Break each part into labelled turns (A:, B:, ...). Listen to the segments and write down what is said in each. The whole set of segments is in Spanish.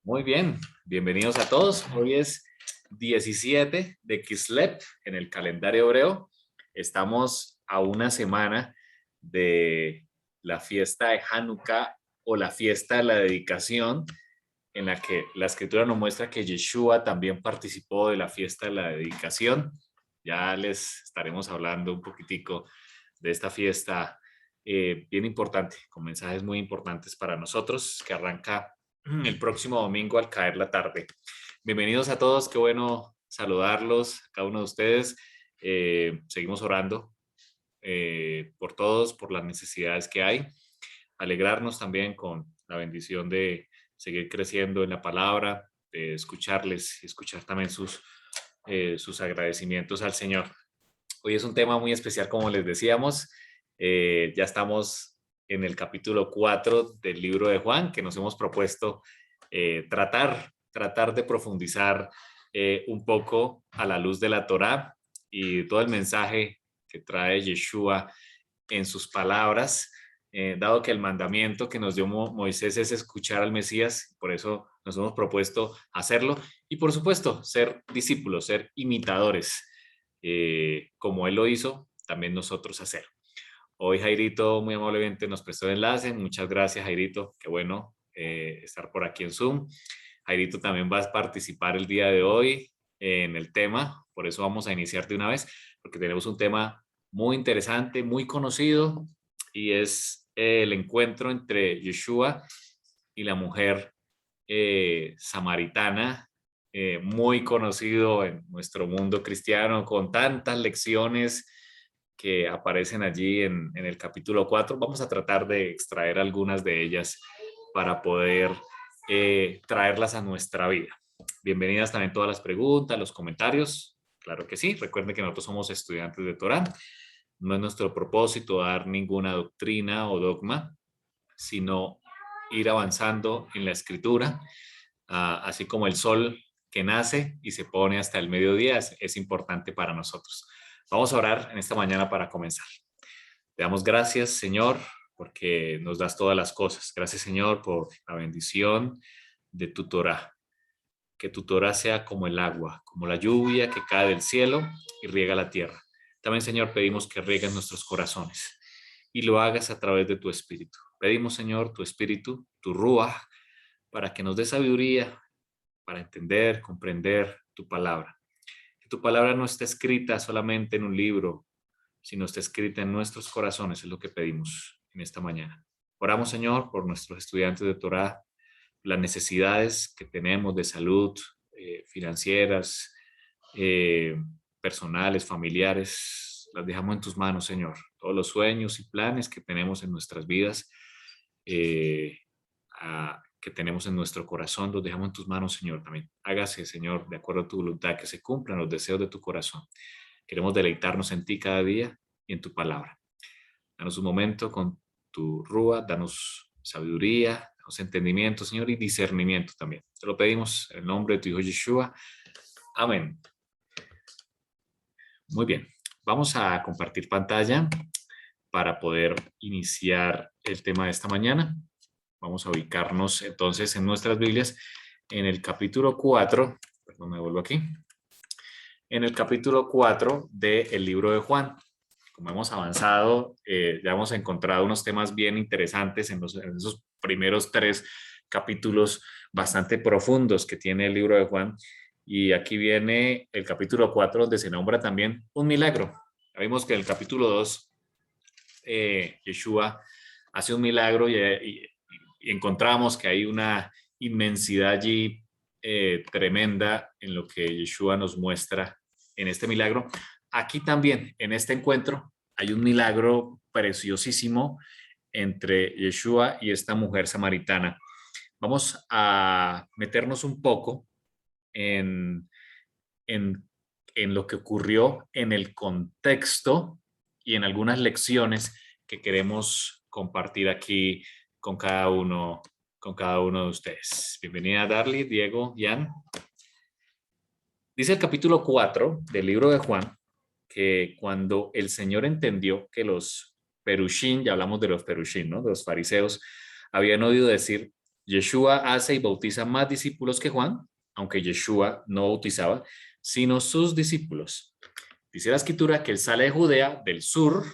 A: Muy bien, bienvenidos a todos. Hoy es 17 de Kislev en el calendario hebreo. Estamos a una semana de la fiesta de Hanukkah o la fiesta de la dedicación, en la que la escritura nos muestra que Yeshua también participó de la fiesta de la dedicación. Ya les estaremos hablando un poquitico de esta fiesta bien importante, con mensajes muy importantes para nosotros, que arranca el próximo domingo al caer la tarde. Bienvenidos a todos, qué bueno saludarlos, a cada uno de ustedes. Seguimos orando por todos, por las necesidades que hay, alegrarnos también con la bendición de seguir creciendo en la palabra, de escucharles y escuchar también sus agradecimientos al Señor. Hoy es un tema muy especial, como les decíamos. Ya estamos en el capítulo 4 del libro de Juan, que nos hemos propuesto tratar de profundizar un poco a la luz de la Torá y todo el mensaje que trae Yeshua en sus palabras, dado que el mandamiento que nos dio Moisés es escuchar al Mesías. Por eso nos hemos propuesto hacerlo y, por supuesto, ser discípulos, ser imitadores, como él lo hizo, también nosotros hacer. Hoy Jairito muy amablemente nos prestó el enlace. Muchas gracias, Jairito. Qué bueno estar por aquí en Zoom. Jairito también va a participar el día de hoy en el tema. Por eso vamos a iniciar de una vez, porque tenemos un tema muy interesante, muy conocido, y es el encuentro entre Yeshua y la mujer samaritana, muy conocido en nuestro mundo cristiano, con tantas lecciones que aparecen allí en el capítulo 4. Vamos a tratar de extraer algunas de ellas para poder traerlas a nuestra vida. Bienvenidas también todas las preguntas, los comentarios. Claro que sí. Recuerden que nosotros somos estudiantes de Torá. No es nuestro propósito dar ninguna doctrina o dogma, sino ir avanzando en la escritura, así como el sol que nace y se pone hasta el mediodía es importante para nosotros. Vamos a orar en esta mañana para comenzar. Te damos gracias, Señor, porque nos das todas las cosas. Gracias, Señor, por la bendición de tu Torah. Que tu Torah sea como el agua, como la lluvia que cae del cielo y riega la tierra. También, Señor, pedimos que riegues nuestros corazones y lo hagas a través de tu Espíritu. Pedimos, Señor, tu Espíritu, tu Ruach, para que nos dé sabiduría para entender, comprender tu palabra. Que tu palabra no esté escrita solamente en un libro, sino está escrita en nuestros corazones, es lo que pedimos en esta mañana. Oramos, Señor, por nuestros estudiantes de Torá, las necesidades que tenemos de salud, financieras, eh, personales, familiares, las dejamos en tus manos, Señor. Todos los sueños y planes que tenemos en nuestras vidas, eh, que tenemos en nuestro corazón, los dejamos en tus manos, Señor, también. Hágase, Señor, de acuerdo a tu voluntad, que se cumplan los deseos de tu corazón. Queremos deleitarnos en ti cada día y en tu palabra. Danos un momento con tu rúa, danos sabiduría, danos entendimiento, Señor, y discernimiento también. Te lo pedimos en el nombre de tu Hijo Yeshua. Amén. Muy bien. Vamos a compartir pantalla para poder iniciar el tema de esta mañana. Vamos a ubicarnos entonces en nuestras Biblias en el capítulo 4, perdón, me vuelvo aquí, en el capítulo 4 del libro de Juan. Como hemos avanzado, ya hemos encontrado unos temas bien interesantes en esos primeros 3 capítulos bastante profundos que tiene el libro de Juan. Y aquí viene el capítulo 4, donde se nombra también un milagro. Ya vimos que en el capítulo 2, Yeshua hace un milagro y encontramos que hay una inmensidad allí tremenda en lo que Yeshua nos muestra en este milagro. Aquí también, en este encuentro, hay un milagro preciosísimo entre Yeshua y esta mujer samaritana. Vamos a meternos un poco en, en, en lo que ocurrió en el contexto y en algunas lecciones que queremos compartir aquí con con cada uno de ustedes. Bienvenida Darly, Diego, Jan. Dice el capítulo 4 del libro de Juan que cuando el Señor entendió que los perushim, ya hablamos de los perushim, ¿no? De los fariseos, habían oído decir Yeshua hace y bautiza más discípulos que Juan, aunque Yeshua no bautizaba, sino sus discípulos. Dice la escritura que él sale de Judea, del sur,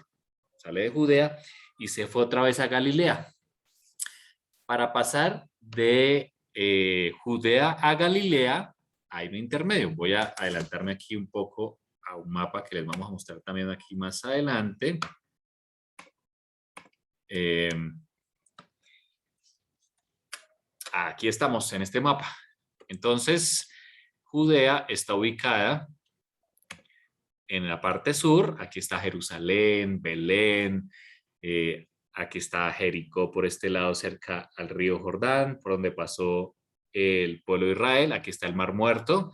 A: sale de Judea y se fue otra vez a Galilea. Para pasar de Judea a Galilea hay un intermedio. Voy a adelantarme aquí un poco a un mapa que les vamos a mostrar también aquí más adelante. Aquí estamos en este mapa. Entonces, Judea está ubicada en la parte sur. Aquí está Jerusalén, Belén, aquí está Jericó por este lado cerca al río Jordán, por donde pasó el pueblo de Israel. Aquí está el Mar Muerto.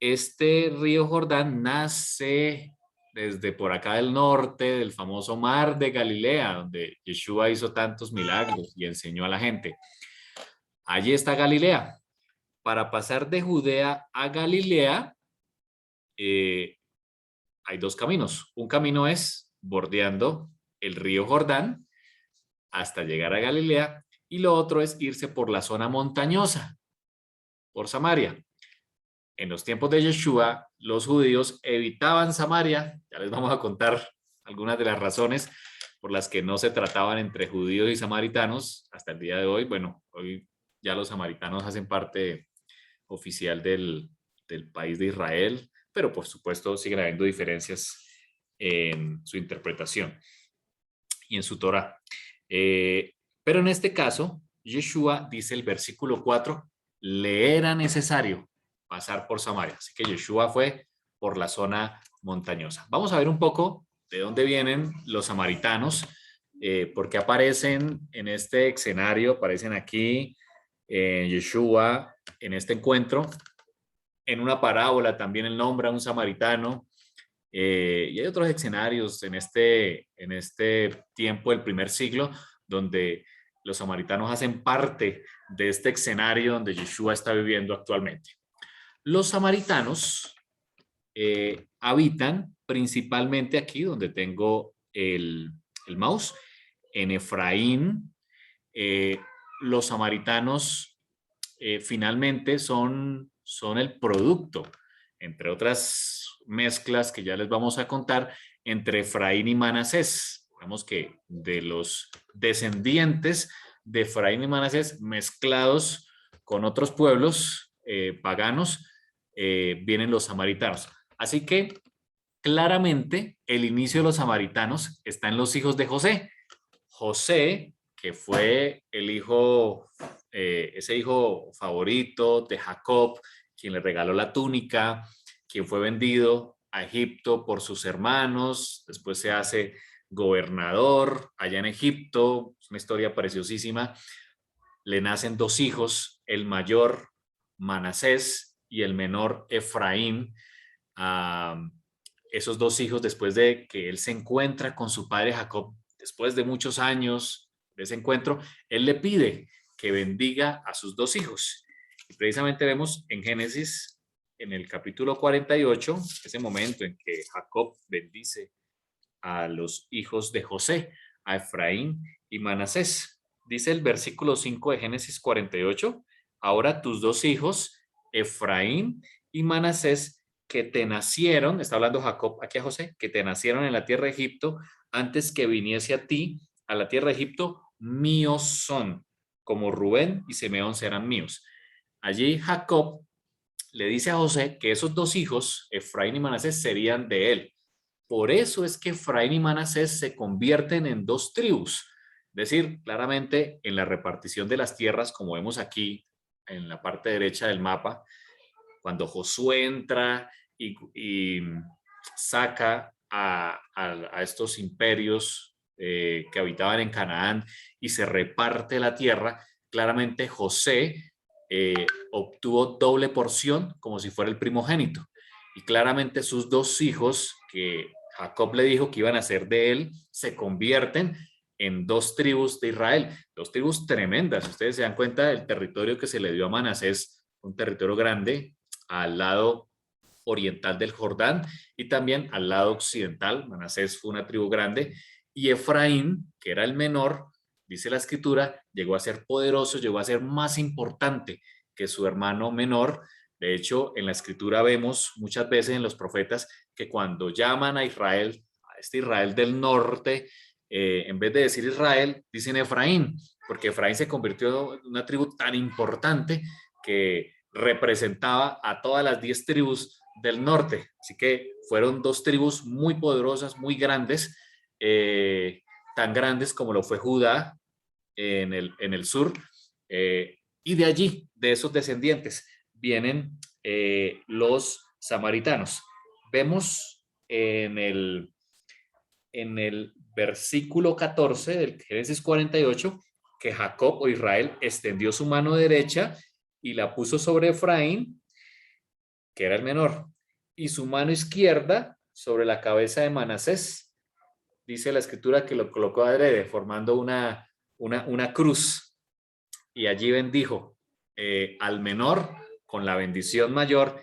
A: Este río Jordán nace desde por acá del norte, del famoso Mar de Galilea, donde Yeshua hizo tantos milagros y enseñó a la gente. Allí está Galilea. Para pasar de Judea a Galilea, hay dos caminos. Un camino es bordeando el río Jordán hasta llegar a Galilea y lo otro es irse por la zona montañosa, por Samaria. En los tiempos de Yeshua, los judíos evitaban Samaria. Ya les vamos a contar algunas de las razones por las que no se trataban entre judíos y samaritanos hasta el día de hoy. Bueno, hoy ya los samaritanos hacen parte oficial del país de Israel, pero por supuesto siguen habiendo diferencias en su interpretación y en su Torah. Pero en este caso, Yeshua dice el versículo 4, le era necesario pasar por Samaria. Así que Yeshua fue por la zona montañosa. Vamos a ver un poco de dónde vienen los samaritanos, porque aparecen en este escenario, aparecen aquí Yeshua en este encuentro. En una parábola también él nombra a un samaritano. Y hay otros escenarios en este tiempo del primer siglo donde los samaritanos hacen parte de este escenario donde Yeshua está viviendo actualmente. Los samaritanos habitan principalmente aquí donde tengo el mouse, en Efraín. Los samaritanos finalmente son el producto, entre otras mezclas que ya les vamos a contar, entre Efraín y Manasés. Vemos que de los descendientes de Efraín y Manasés mezclados con otros pueblos paganos, vienen los samaritanos. Así que claramente el inicio de los samaritanos está en los hijos de José. José, que fue el hijo, ese hijo favorito de Jacob, quien le regaló la túnica, quien fue vendido a Egipto por sus hermanos, después se hace gobernador allá en Egipto, es una historia preciosísima. Le nacen dos hijos, el mayor Manasés y el menor Efraín. Esos dos hijos, después de que él se encuentra con su padre Jacob, después de muchos años de ese encuentro, él le pide que bendiga a sus dos hijos. Y precisamente vemos en Génesis, en el capítulo 48, ese momento en que Jacob bendice a los hijos de José, a Efraín y Manasés. Dice el versículo 5 de Génesis 48, ahora tus dos hijos, Efraín y Manasés, que te nacieron, está hablando Jacob aquí a José, que te nacieron en la tierra de Egipto, antes que viniese a ti, a la tierra de Egipto, míos son, como Rubén y Simeón serán míos. Allí Jacob le dice a José que esos dos hijos, Efraín y Manasés, serían de él. Por eso es que Efraín y Manasés se convierten en dos tribus. Es decir, claramente en la repartición de las tierras, como vemos aquí en la parte derecha del mapa, cuando Josué entra y saca a estos imperios que habitaban en Canaán y se reparte la tierra, claramente José obtuvo doble porción como si fuera el primogénito. Y claramente sus dos hijos, que Jacob le dijo que iban a ser de él, se convierten en dos tribus de Israel, dos tribus tremendas. Ustedes se dan cuenta del territorio que se le dio a Manasés, un territorio grande, al lado oriental del Jordán y también al lado occidental. Manasés fue una tribu grande y Efraín, que era el menor, dice la escritura, llegó a ser poderoso, llegó a ser más importante que su hermano menor. De hecho, en la escritura vemos muchas veces en los profetas que cuando llaman a Israel, a este Israel del norte, en vez de decir Israel, dicen Efraín, porque Efraín se convirtió en una tribu tan importante que representaba a todas las 10 tribus del norte. Así que fueron dos tribus muy poderosas, muy grandes, tan grandes como lo fue Judá en el sur, y de allí, de esos descendientes, vienen los samaritanos. Vemos en el versículo 14 del Génesis 48 que Jacob o Israel extendió su mano derecha y la puso sobre Efraín, que era el menor, y su mano izquierda sobre la cabeza de Manasés. Dice la escritura que lo colocó adrede, formando una cruz, y allí bendijo al menor con la bendición mayor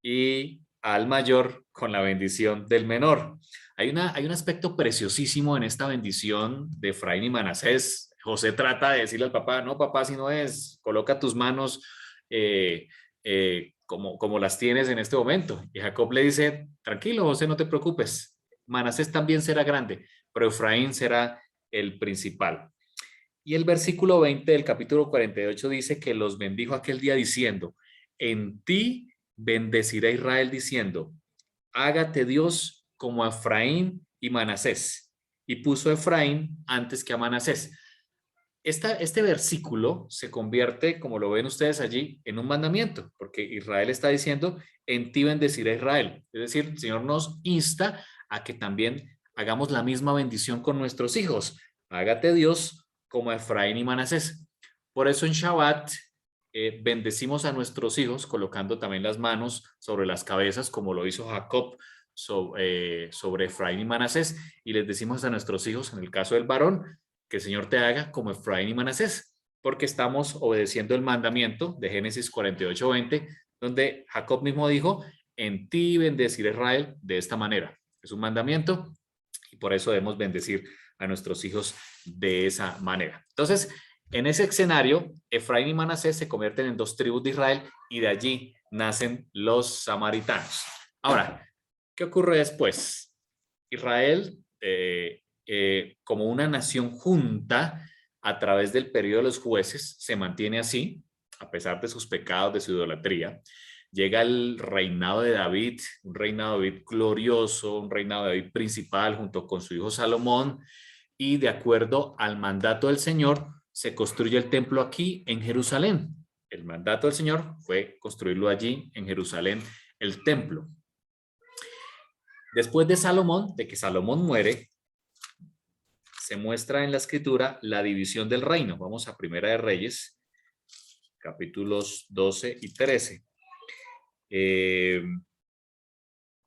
A: y al mayor con la bendición del menor. Hay un aspecto preciosísimo en esta bendición de Efraín y Manasés. José trata de decirle al papá, no papá, si no es, coloca tus manos como las tienes en este momento. Y Jacob le dice, tranquilo José, no te preocupes, Manasés también será grande, pero Efraín será el principal. Y el versículo 20 del capítulo 48 dice que los bendijo aquel día diciendo, en ti bendecirá Israel diciendo, hágate Dios como a Efraín y Manasés. Y puso a Efraín antes que a Manasés. Este versículo se convierte, como lo ven ustedes allí, en un mandamiento, porque Israel está diciendo, en ti bendecirá Israel. Es decir, el Señor nos insta a que también hagamos la misma bendición con nuestros hijos. Hágate Dios como Efraín y Manasés. Por eso en Shabbat bendecimos a nuestros hijos colocando también las manos sobre las cabezas, como lo hizo Jacob sobre Efraín y Manasés, y les decimos a nuestros hijos, en el caso del varón, que el Señor te haga como Efraín y Manasés, porque estamos obedeciendo el mandamiento de Génesis 48:20, donde Jacob mismo dijo, en ti bendeciré Israel de esta manera. Es un mandamiento y por eso debemos bendecir a nuestros hijos de esa manera. Entonces, en ese escenario, Efraín y Manasés se convierten en dos tribus de Israel y de allí nacen los samaritanos. Ahora, ¿qué ocurre después? Israel, como una nación junta a través del periodo de los jueces, se mantiene así, a pesar de sus pecados, de su idolatría. Llega el reinado de David, un reinado de David glorioso, un reinado de David principal junto con su hijo Salomón, y de acuerdo al mandato del Señor, se construye el templo aquí en Jerusalén. El mandato del Señor fue construirlo allí en Jerusalén, el templo. Después de Salomón, de que Salomón muere, se muestra en la escritura la división del reino. Vamos a Primera de Reyes, capítulos 12 y 13.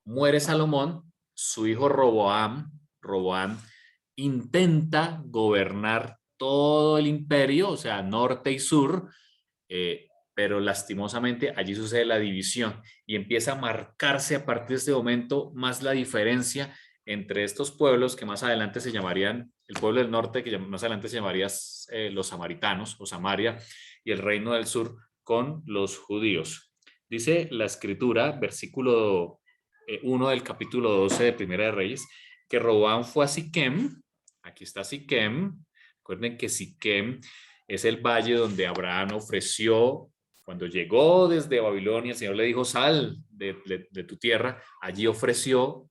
A: Muere Salomón, su hijo Roboam intenta gobernar todo el imperio, o sea, norte y sur, pero lastimosamente allí sucede la división y empieza a marcarse a partir de este momento más la diferencia entre estos pueblos que más adelante se llamarían, el pueblo del norte que más adelante se llamaría los samaritanos o Samaria, y el reino del sur con los judíos. Dice la escritura, versículo 1 del capítulo 12 de Primera de Reyes, que Roboam fue a Siquem. Aquí está Siquem. Recuerden que Siquem es el valle donde Abraham ofreció, cuando llegó desde Babilonia, el Señor le dijo, sal de tu tierra. Allí ofreció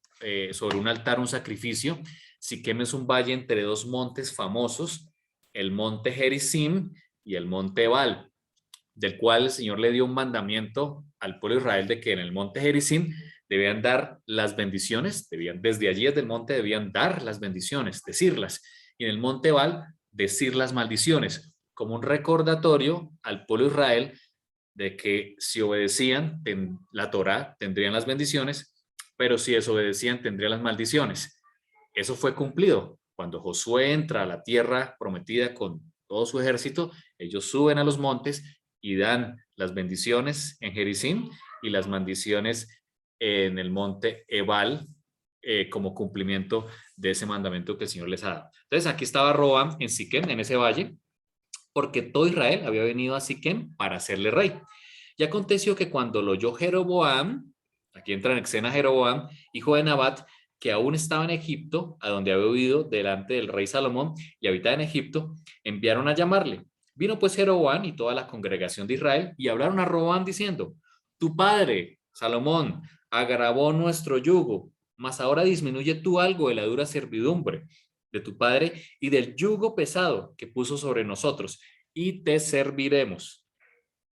A: sobre un altar un sacrificio. Siquem es un valle entre dos montes famosos, el monte Gerizim y el monte Ebal, del cual el Señor le dio un mandamiento al pueblo de Israel de que en el monte Gerizim debían dar las bendiciones, desde allí desde el monte debían dar las bendiciones, decirlas, y en el monte Ebal decir las maldiciones, como un recordatorio al pueblo de Israel de que si obedecían la Torá tendrían las bendiciones, pero si desobedecían tendrían las maldiciones. Eso fue cumplido. Cuando Josué entra a la tierra prometida con todo su ejército, ellos suben a los montes y dan las bendiciones en Gerizim y las maldiciones en el monte Ebal, como cumplimiento de ese mandamiento que el Señor les ha dado. Entonces aquí estaba Roboam en Siquem, en ese valle, porque todo Israel había venido a Siquem para hacerle rey. Y aconteció que cuando lo oyó Jeroboam, aquí entra en escena Jeroboam, hijo de Nabat, que aún estaba en Egipto, a donde había huido delante del rey Salomón y habitaba en Egipto, enviaron a llamarle. Vino pues Jeroboam y toda la congregación de Israel y hablaron a Roboam diciendo: tu padre, Salomón, agravó nuestro yugo, mas ahora disminuye tú algo de la dura servidumbre de tu padre y del yugo pesado que puso sobre nosotros, y te serviremos.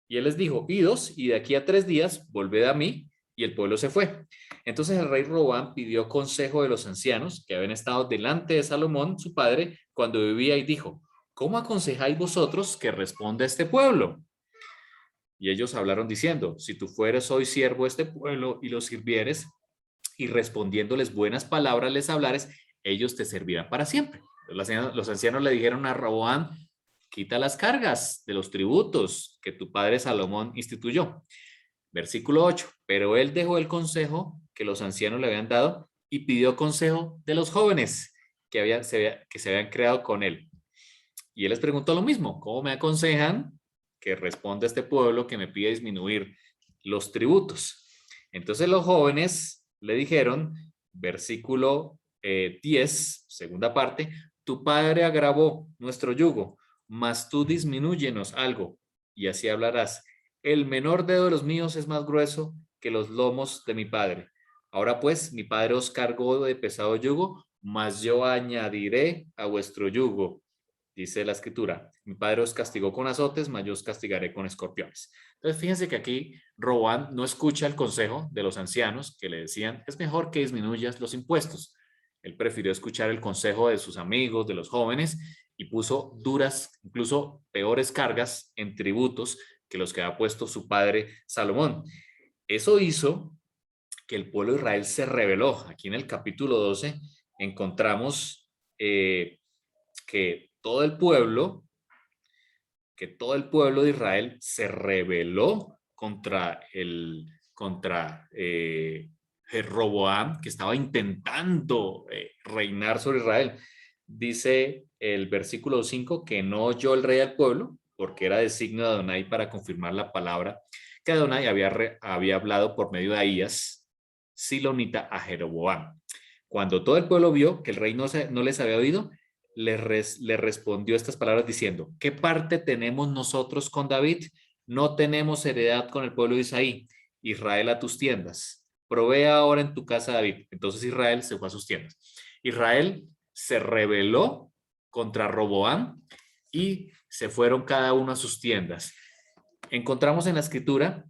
A: Y él les dijo: idos, y de aquí a 3 días volved a mí. Y el pueblo se fue. Entonces el rey Roboam pidió consejo de los ancianos que habían estado delante de Salomón, su padre, cuando vivía, y dijo: ¿cómo aconsejáis vosotros que responda este pueblo? Y ellos hablaron diciendo: si tú fueres hoy siervo de este pueblo y los sirvieres, y respondiéndoles buenas palabras les hablares, ellos te servirán para siempre. Los ancianos le dijeron a Roboam: quita las cargas de los tributos que tu padre Salomón instituyó. Versículo 8. Pero él dejó el consejo que los ancianos le habían dado y pidió consejo de los jóvenes que se habían creado con él. Y él les preguntó lo mismo: ¿cómo me aconsejan que responda a este pueblo que me pide disminuir los tributos? Entonces los jóvenes le dijeron, versículo 10, segunda parte: tu padre agravó nuestro yugo, mas tú disminúyenos algo, y así hablarás. El menor dedo de los míos es más grueso que los lomos de mi padre. Ahora pues, mi padre os cargó de pesado yugo, mas yo añadiré a vuestro yugo. Dice la escritura: mi padre os castigó con azotes, mas yo os castigaré con escorpiones. Entonces fíjense que aquí Roboam no escucha el consejo de los ancianos que le decían: es mejor que disminuyas los impuestos. Él prefirió escuchar el consejo de sus amigos, de los jóvenes, y puso duras, incluso peores cargas en tributos que los que había puesto su padre Salomón. Eso hizo que el pueblo de Israel se rebeló. Aquí en el capítulo 12 encontramos que todo el pueblo, de Israel se rebeló contra Jeroboam, que estaba intentando reinar sobre Israel. Dice el versículo 5 que no oyó el rey al pueblo, porque era designio de Adonai para confirmar la palabra que Adonai había hablado por medio de Ahías, silonita, a Jeroboam. Cuando todo el pueblo vio que el rey no les había oído, le respondió estas palabras diciendo: ¿qué parte tenemos nosotros con David? No tenemos heredad con el pueblo de Isaí. Israel, a tus tiendas. Provea ahora en tu casa David. Entonces Israel se fue a sus tiendas. Israel se rebeló contra Roboam y se fueron cada uno a sus tiendas. Encontramos en la escritura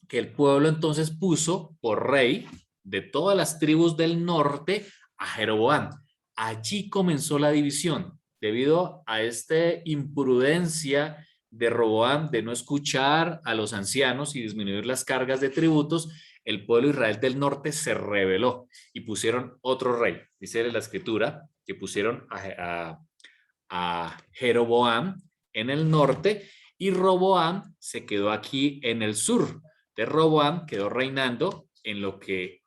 A: que el pueblo entonces puso por rey de todas las tribus del norte a Jeroboam. Allí comenzó la división, debido a esta imprudencia de Roboam de no escuchar a los ancianos y disminuir las cargas de tributos. El pueblo de Israel del norte se rebeló y pusieron otro rey. Dice la escritura que pusieron a Jeroboam en el norte, y Roboam se quedó aquí en el sur. De Roboam quedó reinando en lo que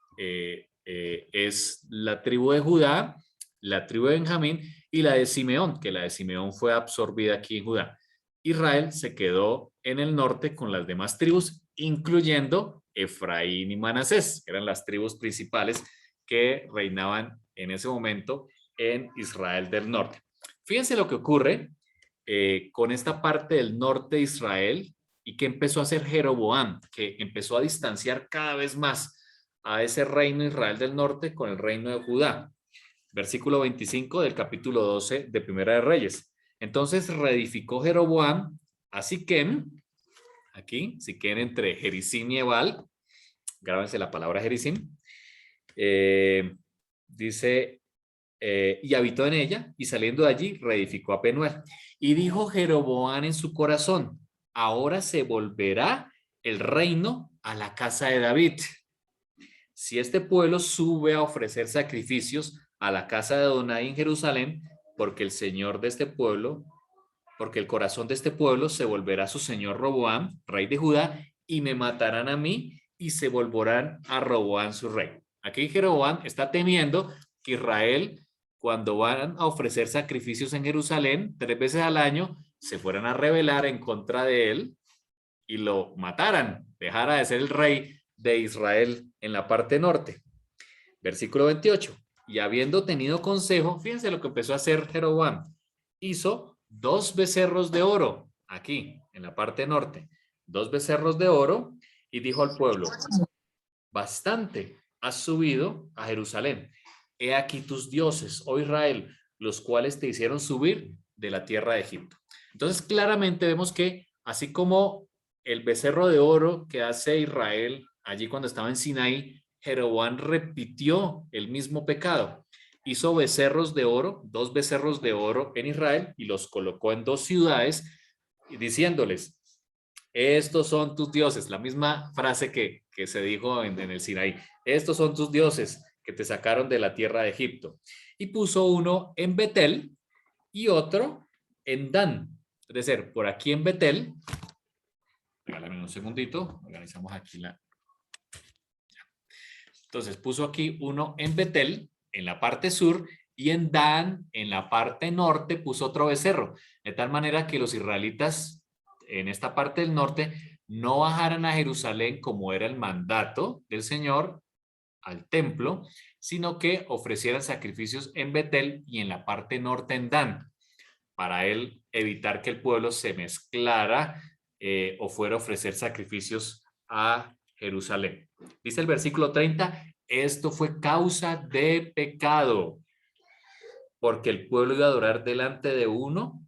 A: es la tribu de Judá, la tribu de Benjamín y la de Simeón, que la de Simeón fue absorbida aquí en Judá. Israel se quedó en el norte con las demás tribus, incluyendo Efraín y Manasés, que eran las tribus principales que reinaban en ese momento en Israel del norte. Fíjense lo que ocurre con esta parte del norte de Israel y que empezó a hacer Jeroboam, que empezó a distanciar cada vez más a ese reino Israel del norte con el reino de Judá. Versículo 25 del capítulo 12 de Primera de Reyes. Entonces reedificó Jeroboam a Siquem, aquí, Siquem entre Jericim y Ebal, grábense la palabra Jericim, dice, y habitó en ella, y saliendo de allí reedificó a Penuel. Y dijo Jeroboam en su corazón: ahora se volverá el reino a la casa de David. Si este pueblo sube a ofrecer sacrificios a la casa de Adonai en Jerusalén, porque el señor de este pueblo, porque el corazón de este pueblo se volverá a su señor Roboam, rey de Judá, y me matarán a mí y se volverán a Roboam su rey. Aquí Jeroboam está temiendo que Israel, cuando van a ofrecer sacrificios en Jerusalén 3 veces al año, se fueran a rebelar en contra de él y lo mataran, dejara de ser el rey de Israel en la parte norte. Versículo 28. Y habiendo tenido consejo, fíjense lo que empezó a hacer Jeroboam. Hizo 2 becerros de oro, aquí, en la parte norte. 2 becerros de oro, y dijo al pueblo: bastante has subido a Jerusalén. He aquí tus dioses, oh Israel, los cuales te hicieron subir de la tierra de Egipto. Entonces, claramente vemos que, así como el becerro de oro que hace Israel allí cuando estaba en Sinaí, Jeroboam repitió el mismo pecado. Hizo becerros de oro, 2 becerros de oro en Israel, y los colocó en 2 ciudades, diciéndoles: estos son tus dioses, la misma frase que se dijo en el Sinaí. Estos son tus dioses que te sacaron de la tierra de Egipto. Y puso uno en Betel y otro en Dan. Es decir, por aquí en Betel, regálame un segundito, organizamos aquí la... Entonces puso aquí uno en Betel, en la parte sur, y en Dan, en la parte norte, puso otro becerro. De tal manera que los israelitas en esta parte del norte no bajaran a Jerusalén como era el mandato del Señor al templo, sino que ofrecieran sacrificios en Betel y en la parte norte en Dan, para él evitar que el pueblo se mezclara o fuera a ofrecer sacrificios a Jerusalén. Dice el versículo 30, esto fue causa de pecado, porque el pueblo iba a adorar delante de uno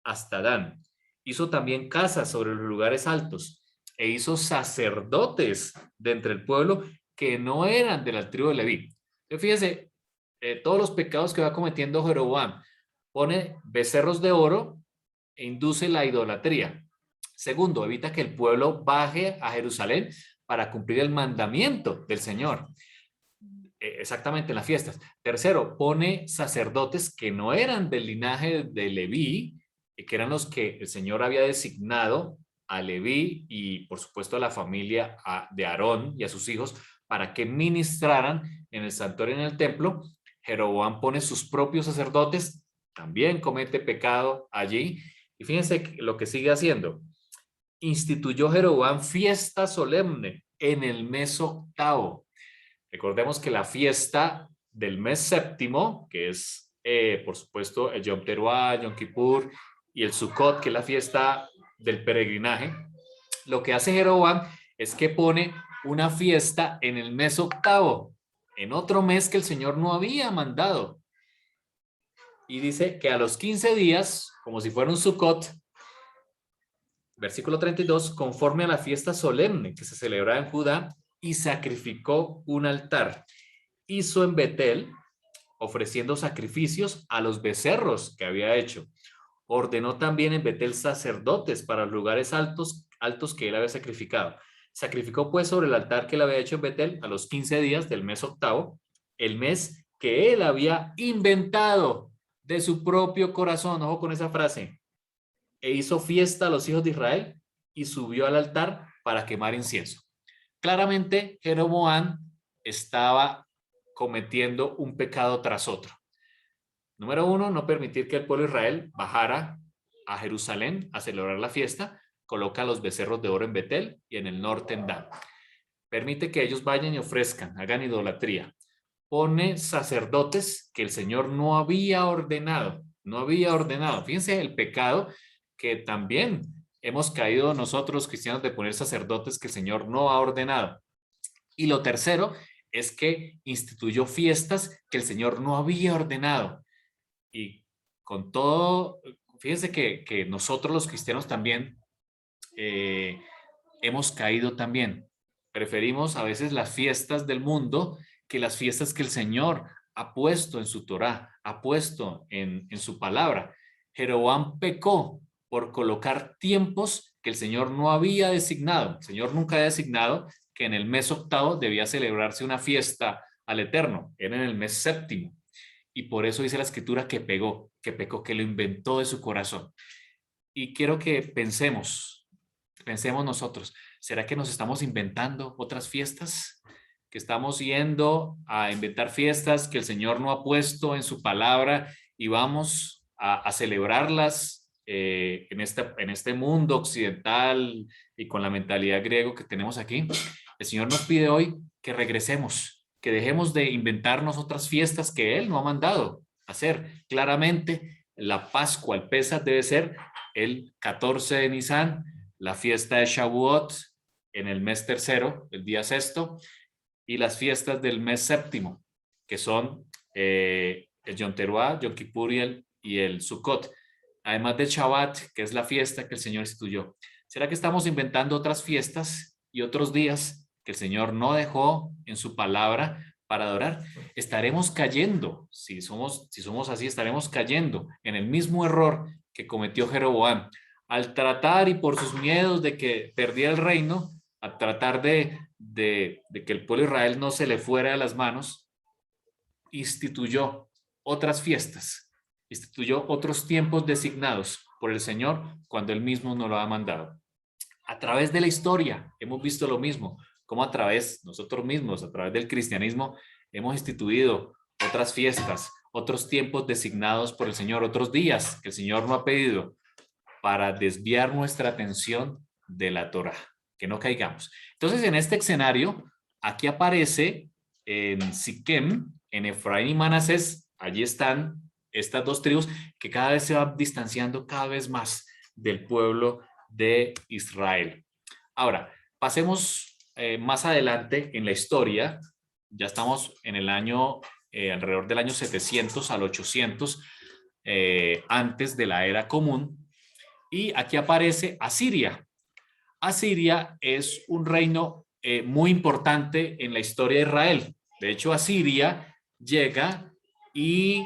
A: hasta Dan. Hizo también casas sobre los lugares altos e hizo sacerdotes de entre el pueblo que no eran de la tribu de Leví. Fíjese, todos los pecados que va cometiendo Jeroboam: pone becerros de oro e induce la idolatría. Segundo, evita que el pueblo baje a Jerusalén para cumplir el mandamiento del Señor, exactamente en las fiestas. Tercero, pone sacerdotes que no eran del linaje de Leví, que eran los que el Señor había designado a Leví y por supuesto a la familia de Aarón y a sus hijos para que ministraran en el santuario y en el templo. Jeroboam pone sus propios sacerdotes, también comete pecado allí. Y fíjense lo que sigue haciendo. Instituyó Jeroboam fiesta solemne en el mes octavo. Recordemos que la fiesta del mes séptimo, que es, por supuesto, el Yom Teruah, Yom Kippur y el Sukkot, que es la fiesta del peregrinaje, lo que hace Jeroboam es que pone una fiesta en el mes octavo, en otro mes que el Señor no había mandado. Y dice que a los 15 días, como si fuera un Sukkot, versículo 32, conforme a la fiesta solemne que se celebraba en Judá, y sacrificó un altar. Hizo en Betel, ofreciendo sacrificios a los becerros que había hecho. Ordenó también en Betel sacerdotes para los lugares altos que él había sacrificado. Sacrificó pues sobre el altar que él había hecho en Betel a los 15 días del mes octavo, el mes que él había inventado de su propio corazón. Ojo con esa frase. E hizo fiesta a los hijos de Israel y subió al altar para quemar incienso. Claramente, Jeroboam estaba cometiendo un pecado tras otro. Número uno, no permitir que el pueblo de Israel bajara a Jerusalén a celebrar la fiesta. Coloca los becerros de oro en Betel y en el norte en Dan. Permite que ellos vayan y ofrezcan, hagan idolatría. Pone sacerdotes que el Señor no había ordenado. No había ordenado. Fíjense el pecado que también hemos caído nosotros cristianos, de poner sacerdotes que el Señor no ha ordenado. Y lo tercero es que instituyó fiestas que el Señor no había ordenado. Y con todo, fíjense que nosotros los cristianos también hemos caído también. Preferimos a veces las fiestas del mundo que las fiestas que el Señor ha puesto en su Torá, ha puesto en su palabra. Jeroboam pecó por colocar tiempos que el Señor no había designado. El Señor nunca ha designado que en el mes octavo debía celebrarse una fiesta al Eterno. Era en el mes séptimo. Y por eso dice la Escritura que pecó, que lo inventó de su corazón. Y quiero que pensemos nosotros, ¿será que nos estamos inventando otras fiestas? que estamos yendo a inventar fiestas que el Señor no ha puesto en su palabra y vamos a celebrarlas en este mundo occidental y con la mentalidad griego que tenemos aquí. El Señor nos pide hoy que regresemos, que dejemos de inventarnos otras fiestas que Él no ha mandado hacer. Claramente, la Pascua, el Pesaj, debe ser el 14 de Nisan, la fiesta de Shavuot en el mes tercero, el día sexto, y las fiestas del mes séptimo, que son el Yom Teruah, Yom Kippur y el Sukkot, además del Shabbat, que es la fiesta que el Señor instituyó. ¿Será que estamos inventando otras fiestas y otros días que el Señor no dejó en su palabra para adorar? Estaremos cayendo, si somos así, estaremos cayendo en el mismo error que cometió Jeroboam al tratar y por sus miedos de que perdía el reino, a tratar de que el pueblo de Israel no se le fuera de las manos, instituyó otras fiestas, instituyó otros tiempos designados por el Señor cuando él mismo nos lo ha mandado. A través de la historia hemos visto lo mismo, como a través nosotros mismos, a través del cristianismo, hemos instituido otras fiestas, otros tiempos designados por el Señor, otros días que el Señor no ha pedido para desviar nuestra atención de la Torá, que no caigamos. Entonces, en este escenario, aquí aparece en Siquem, en Efraín y Manasés, allí están estas dos tribus que cada vez se van distanciando cada vez más del pueblo de Israel. Ahora, pasemos más adelante en la historia, ya estamos en el año, alrededor del año 700 al 800, antes de la era común, y aquí aparece Asiria. Asiria es un reino muy importante en la historia de Israel. De hecho, Asiria llega y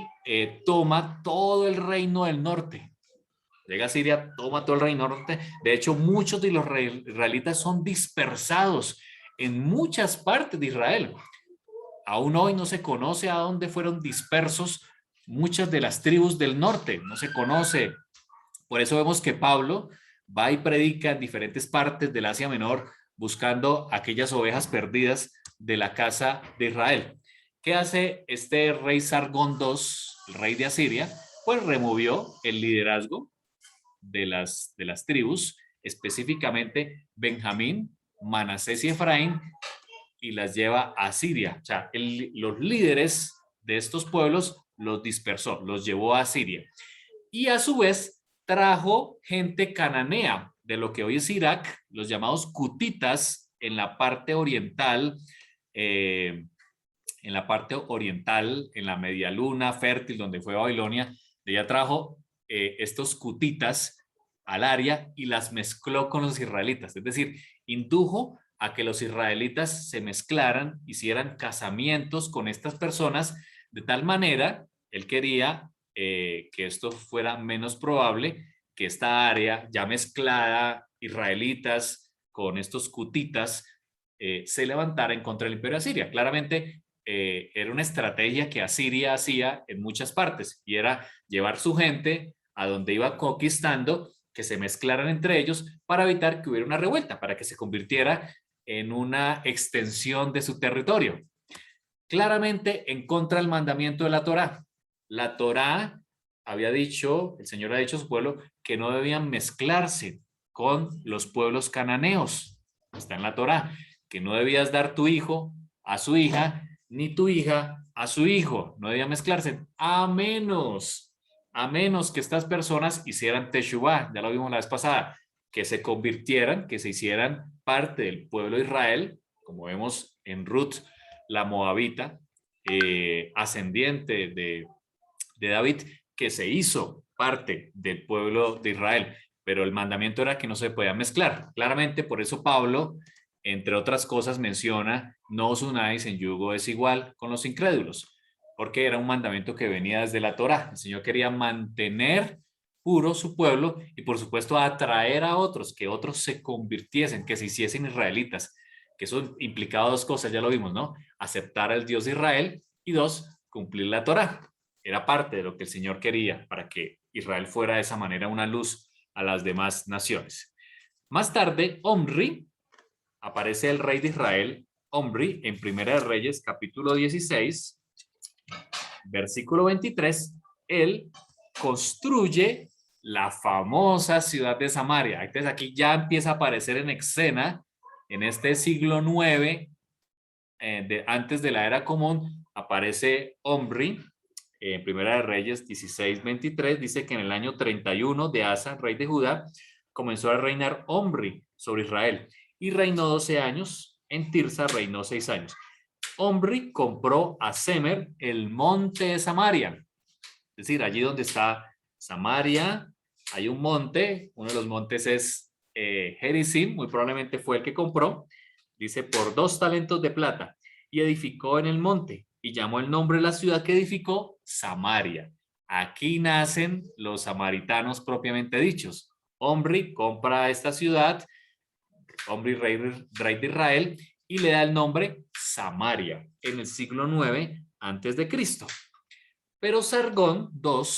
A: toma todo el reino del norte. Llega a Siria, toma todo el reino norte. De hecho, muchos de los israelitas son dispersados en muchas partes de Israel. Aún hoy no se conoce a dónde fueron dispersos muchas de las tribus del norte. No se conoce. Por eso vemos que Pablo va y predica en diferentes partes del Asia Menor buscando aquellas ovejas perdidas de la casa de Israel. ¿Qué hace este rey Sargón II, el rey de Asiria? Pues removió el liderazgo de las tribus, específicamente Benjamín, Manasés y Efraín, y las lleva a Siria. O sea, los líderes de estos pueblos los dispersó, los llevó a Siria. Y a su vez trajo gente cananea de lo que hoy es Irak, los llamados cutitas en la parte oriental, en la media luna fértil donde fue Babilonia. De ella trajo estos cutitas al área y las mezcló con los israelitas, es decir, indujo a que los israelitas se mezclaran, hicieran casamientos con estas personas, de tal manera, él quería que esto fuera menos probable, que esta área ya mezclada, israelitas con estos cutitas, se levantara en contra del imperio asiria. Claramente era una estrategia que Asiria hacía en muchas partes y era llevar su gente a donde iba conquistando, que se mezclaran entre ellos para evitar que hubiera una revuelta, para que se convirtiera en una extensión de su territorio. Claramente en contra del mandamiento de la Torá. La Torá había dicho, el Señor ha dicho a su pueblo, que no debían mezclarse con los pueblos cananeos. Está en la Torá, que no debías dar tu hijo a su hija, ni tu hija a su hijo. No debían mezclarse, a menos que estas personas hicieran teshuvá, ya lo vimos la vez pasada, que se convirtieran, que se hicieran parte del pueblo de Israel, como vemos en Ruth, la moabita, ascendiente de David, que se hizo parte del pueblo de Israel, pero el mandamiento era que no se podía mezclar. Claramente, por eso Pablo, entre otras cosas, menciona, no os unáis en yugo desigual con los incrédulos, porque era un mandamiento que venía desde la Torá. El Señor quería mantener puro su pueblo y, por supuesto, atraer a otros, que otros se convirtiesen, que se hiciesen israelitas, que eso implicaba dos cosas, ya lo vimos, ¿no? Aceptar al Dios de Israel y dos, cumplir la Torá. Era parte de lo que el Señor quería para que Israel fuera de esa manera una luz a las demás naciones. Más tarde, Omri, aparece el rey de Israel. Omri en Primera de Reyes, capítulo 16, versículo 23, él construye la famosa ciudad de Samaria. Entonces aquí ya empieza a aparecer en escena, en este siglo IX, antes de la era común, aparece Omri. En Primera de Reyes 16:23 dice que en el año 31 de Asa, rey de Judá, comenzó a reinar Omri sobre Israel y reinó 12 años. En Tirsa reinó 6 años. Omri compró a Semer el monte de Samaria. Es decir, allí donde está Samaria, hay un monte, uno de los montes es Gerizim, muy probablemente fue el que compró, dice, por 2 talentos de plata, y edificó en el monte, y llamó el nombre de la ciudad que edificó Samaria. Aquí nacen los samaritanos propiamente dichos. Omri compra esta ciudad, Omri rey de Israel, y le da el nombre Samaria en el siglo IX antes de Cristo. Pero Sargón II,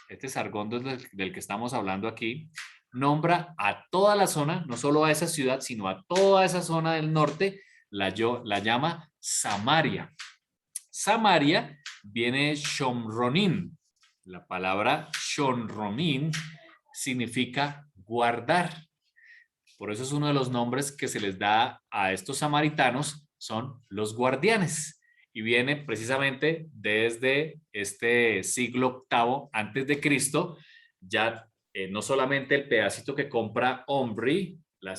A: este Sargón del que estamos hablando aquí, nombra a toda la zona, no solo a esa ciudad, sino a toda esa zona del norte, la llama Samaria. Samaria viene de Shomronim. La palabra Shomronim significa guardar. Por eso es uno de los nombres que se les da a estos samaritanos, son los guardianes. Y viene precisamente desde este siglo VIII antes de Cristo, ya no solamente el pedacito que compra Omri,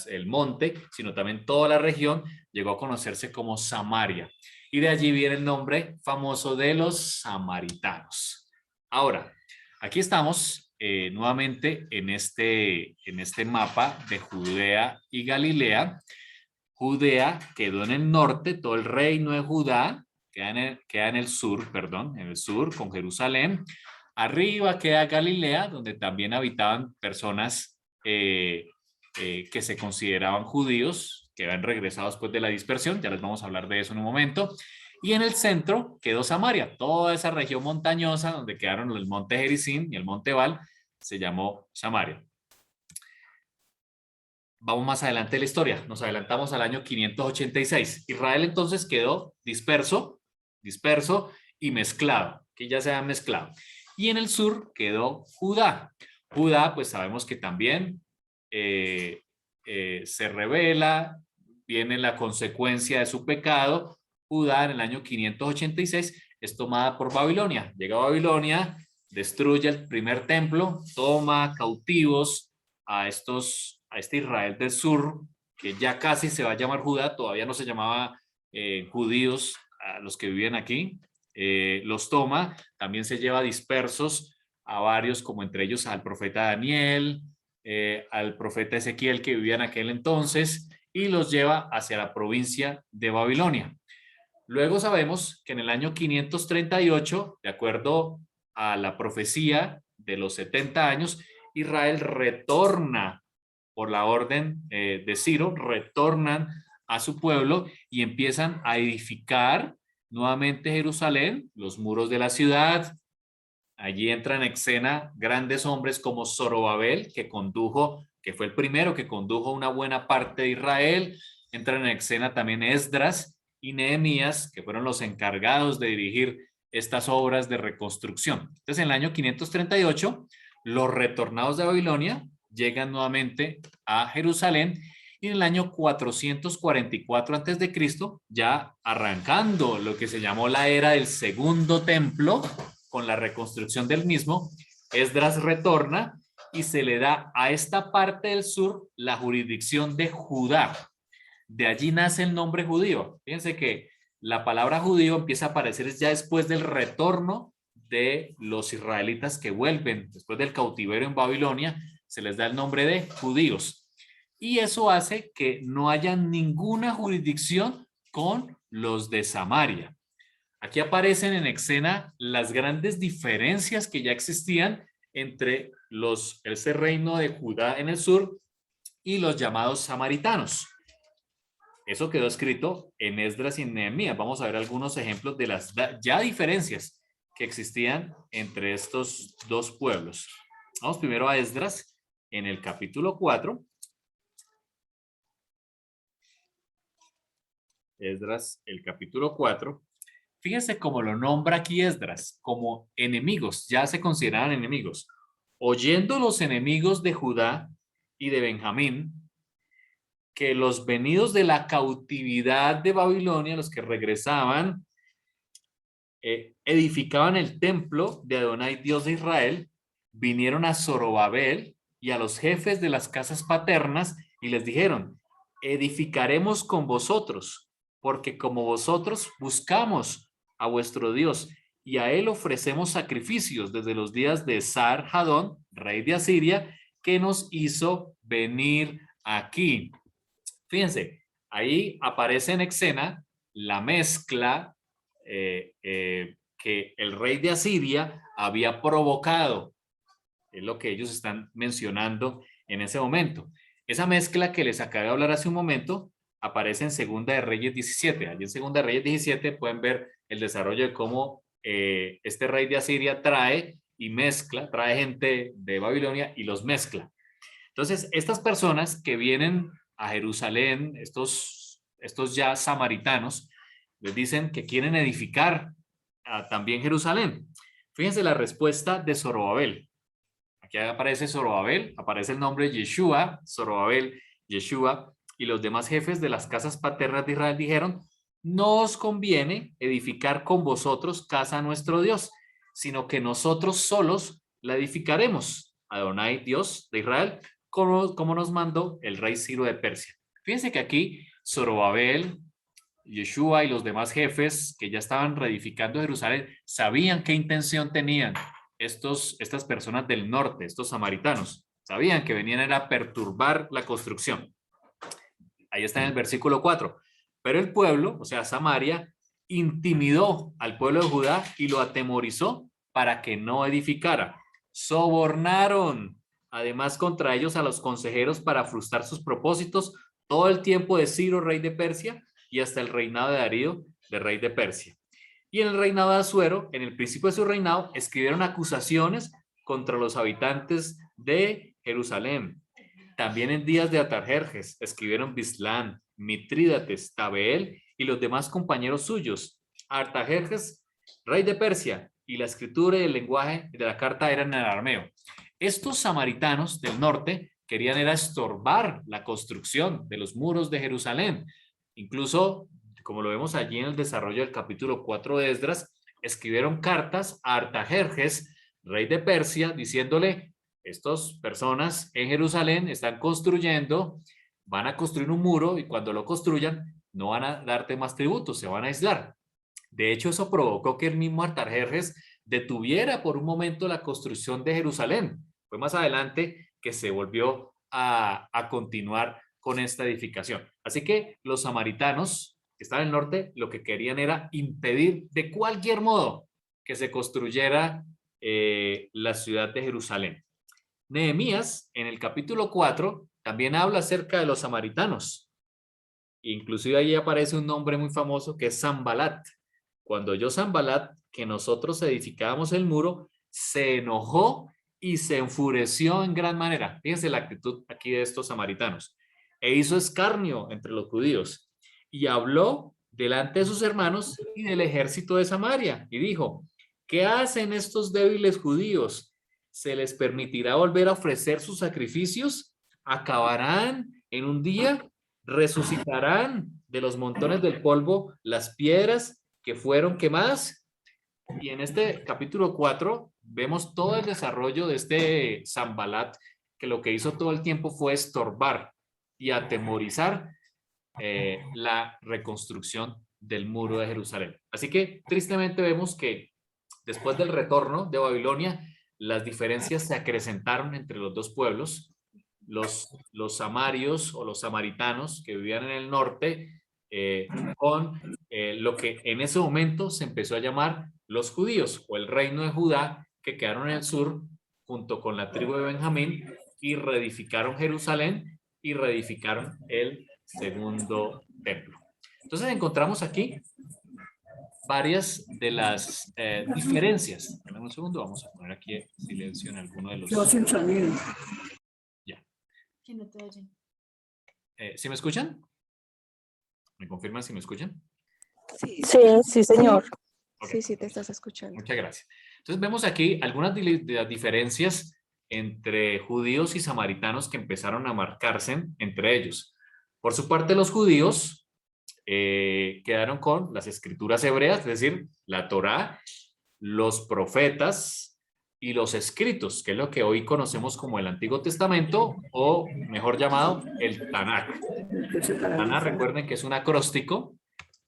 A: el monte, sino también toda la región llegó a conocerse como Samaria. Y de allí viene el nombre famoso de los samaritanos. Ahora, aquí estamos nuevamente en este mapa de Judea y Galilea. Judea quedó en el norte, todo el reino de Judá queda en el sur, perdón, en el sur con Jerusalén. Arriba queda Galilea, donde también habitaban personas que se consideraban judíos, que habían regresado después de la dispersión, ya les vamos a hablar de eso en un momento. Y en el centro quedó Samaria, toda esa región montañosa donde quedaron el monte Gerizim y el monte Ebal, se llamó Samaria. Vamos más adelante de la historia, nos adelantamos al año 586. Israel entonces quedó disperso y mezclado, que ya se ha mezclado. Y en el sur quedó Judá. Judá, pues sabemos que también se revela, viene la consecuencia de su pecado. Judá en el año 586 es tomada por Babilonia. Llega a Babilonia, destruye el primer templo, toma cautivos a este Israel del sur, que ya casi se va a llamar Judá, todavía no se llamaba judíos a los que vivían aquí, los toma, también se lleva dispersos a varios, como entre ellos al profeta Daniel, al profeta Ezequiel que vivía en aquel entonces, y los lleva hacia la provincia de Babilonia. Luego sabemos que en el año 538, de acuerdo a la profecía de los 70 años, Israel retorna por la orden de Ciro, retornan a su pueblo y empiezan a edificar nuevamente Jerusalén, los muros de la ciudad. Allí entran en escena grandes hombres como Zorobabel, que fue el primero que condujo una buena parte de Israel. Entran en escena también Esdras y Nehemías, que fueron los encargados de dirigir estas obras de reconstrucción. Entonces, en el año 538, los retornados de Babilonia llegan nuevamente a Jerusalén y en el año 444 a.C., ya arrancando lo que se llamó la era del segundo templo, con la reconstrucción del mismo, Esdras retorna y se le da a esta parte del sur la jurisdicción de Judá. De allí nace el nombre judío. Fíjense que la palabra judío empieza a aparecer ya después del retorno de los israelitas que vuelven después del cautiverio en Babilonia, se les da el nombre de judíos. Y eso hace que no haya ninguna jurisdicción con los de Samaria. Aquí aparecen en escena las grandes diferencias que ya existían entre ese reino de Judá en el sur y los llamados samaritanos. Eso quedó escrito en Esdras y en Nehemías. Vamos a ver algunos ejemplos de las ya diferencias que existían entre estos dos pueblos. Vamos primero a Esdras en el capítulo 4. Esdras, el capítulo 4. Fíjense cómo lo nombra aquí Esdras, como enemigos, ya se consideraban enemigos. Oyendo los enemigos de Judá y de Benjamín, que los venidos de la cautividad de Babilonia, los que regresaban, edificaban el templo de Adonai, Dios de Israel, vinieron a Zorobabel y a los jefes de las casas paternas y les dijeron: edificaremos con vosotros, porque como vosotros buscamos a vuestro Dios y a él ofrecemos sacrificios desde los días de Sar-Hadón, rey de Asiria, que nos hizo venir aquí. Fíjense, ahí aparece en escena la mezcla que el rey de Asiria había provocado. Es lo que ellos están mencionando en ese momento. Esa mezcla que les acabé de hablar hace un momento aparece en Segunda de Reyes 17. Allí en Segunda de Reyes 17 pueden ver el desarrollo de cómo este rey de Asiria trae y mezcla, trae gente de Babilonia y los mezcla. Entonces, estas personas que vienen a Jerusalén, estos ya samaritanos, les dicen que quieren edificar también Jerusalén. Fíjense la respuesta de Zorobabel. Aquí aparece Zorobabel, aparece el nombre Yeshua, Zorobabel, Yeshua, y los demás jefes de las casas paternas de Israel dijeron: no os conviene edificar con vosotros casa a nuestro Dios, sino que nosotros solos la edificaremos, Adonai, Dios de Israel, como nos mandó el rey Ciro de Persia. Fíjense que aquí Zorobabel, Yeshua y los demás jefes que ya estaban reedificando Jerusalén sabían qué intención tenían estas personas del norte, estos samaritanos. Sabían que venían a perturbar la construcción. Ahí está en el versículo 4. Pero el pueblo, o sea, Samaria, intimidó al pueblo de Judá y lo atemorizó para que no edificara. Sobornaron, además, contra ellos a los consejeros para frustrar sus propósitos todo el tiempo de Ciro, rey de Persia, y hasta el reinado de Darío, de rey de Persia. Y en el reinado de Asuero, en el principio de su reinado, escribieron acusaciones contra los habitantes de Jerusalén. También en días de Atarjerjes escribieron Bislán, Mitrídates, Tabeel y los demás compañeros suyos. Artajerjes, rey de Persia, y la escritura y el lenguaje de la carta eran en arameo. Estos samaritanos del norte querían era estorbar la construcción de los muros de Jerusalén. Incluso, como lo vemos allí en el desarrollo del capítulo 4 de Esdras, escribieron cartas a Artajerjes, rey de Persia, diciéndole: estas personas en Jerusalén están construyendo, van a construir un muro y cuando lo construyan no van a darte más tributos, se van a aislar. De hecho, eso provocó que el mismo Artajerjes detuviera por un momento la construcción de Jerusalén. Fue más adelante que se volvió a continuar con esta edificación. Así que los samaritanos que están en el norte lo que querían era impedir de cualquier modo que se construyera la ciudad de Jerusalén. Nehemías, en el capítulo 4, también habla acerca de los samaritanos. Inclusive ahí aparece un nombre muy famoso que es Sanbalat. Cuando oyó Sanbalat que nosotros edificábamos el muro, se enojó y se enfureció en gran manera. Fíjense la actitud aquí de estos samaritanos. E hizo escarnio entre los judíos y habló delante de sus hermanos y del ejército de Samaria y dijo: ¿qué hacen estos débiles judíos? ¿Se les permitirá volver a ofrecer sus sacrificios? ¿Acabarán en un día? ¿Resucitarán de los montones del polvo las piedras que fueron quemadas? Y en este capítulo 4 vemos todo el desarrollo de este Sanbalat, que lo que hizo todo el tiempo fue estorbar y atemorizar la reconstrucción del muro de Jerusalén. Así que tristemente vemos que después del retorno de Babilonia, las diferencias se acrecentaron entre los dos pueblos. Los samarios o los samaritanos que vivían en el norte con lo que en ese momento se empezó a llamar los judíos o el reino de Judá, que quedaron en el sur junto con la tribu de Benjamín y reedificaron Jerusalén y reedificaron el segundo templo. Entonces encontramos aquí varias de las diferencias. Dame un segundo, vamos a poner aquí silencio en alguno de los... Ya. ¿Sí me escuchan? ¿Me confirman si me escuchan?
B: Sí,
C: Sí, sí, señor.
A: Okay.
B: sí, te estás escuchando.
A: Muchas gracias. Entonces vemos aquí algunas de las diferencias entre judíos y samaritanos que empezaron a marcarse entre ellos. Por su parte, los judíos quedaron con las escrituras hebreas, es decir, la Torá, los profetas y los escritos, que es lo que hoy conocemos como el Antiguo Testamento, o mejor llamado el Tanakh. Tanakh, recuerden que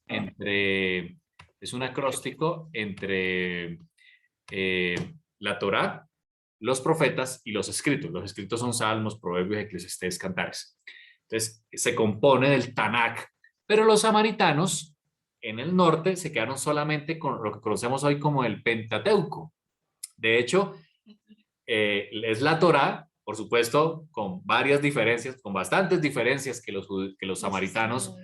A: entre, es un acróstico entre la Torá, los profetas y los escritos. Los escritos son Salmos, Proverbios, Eclesiastés, Cantares. Entonces, se compone del Tanakh. Pero los samaritanos en el norte se quedaron solamente con lo que conocemos hoy como el Pentateuco. De hecho, es la Torá, por supuesto, con varias diferencias, con bastantes diferencias que los samaritanos.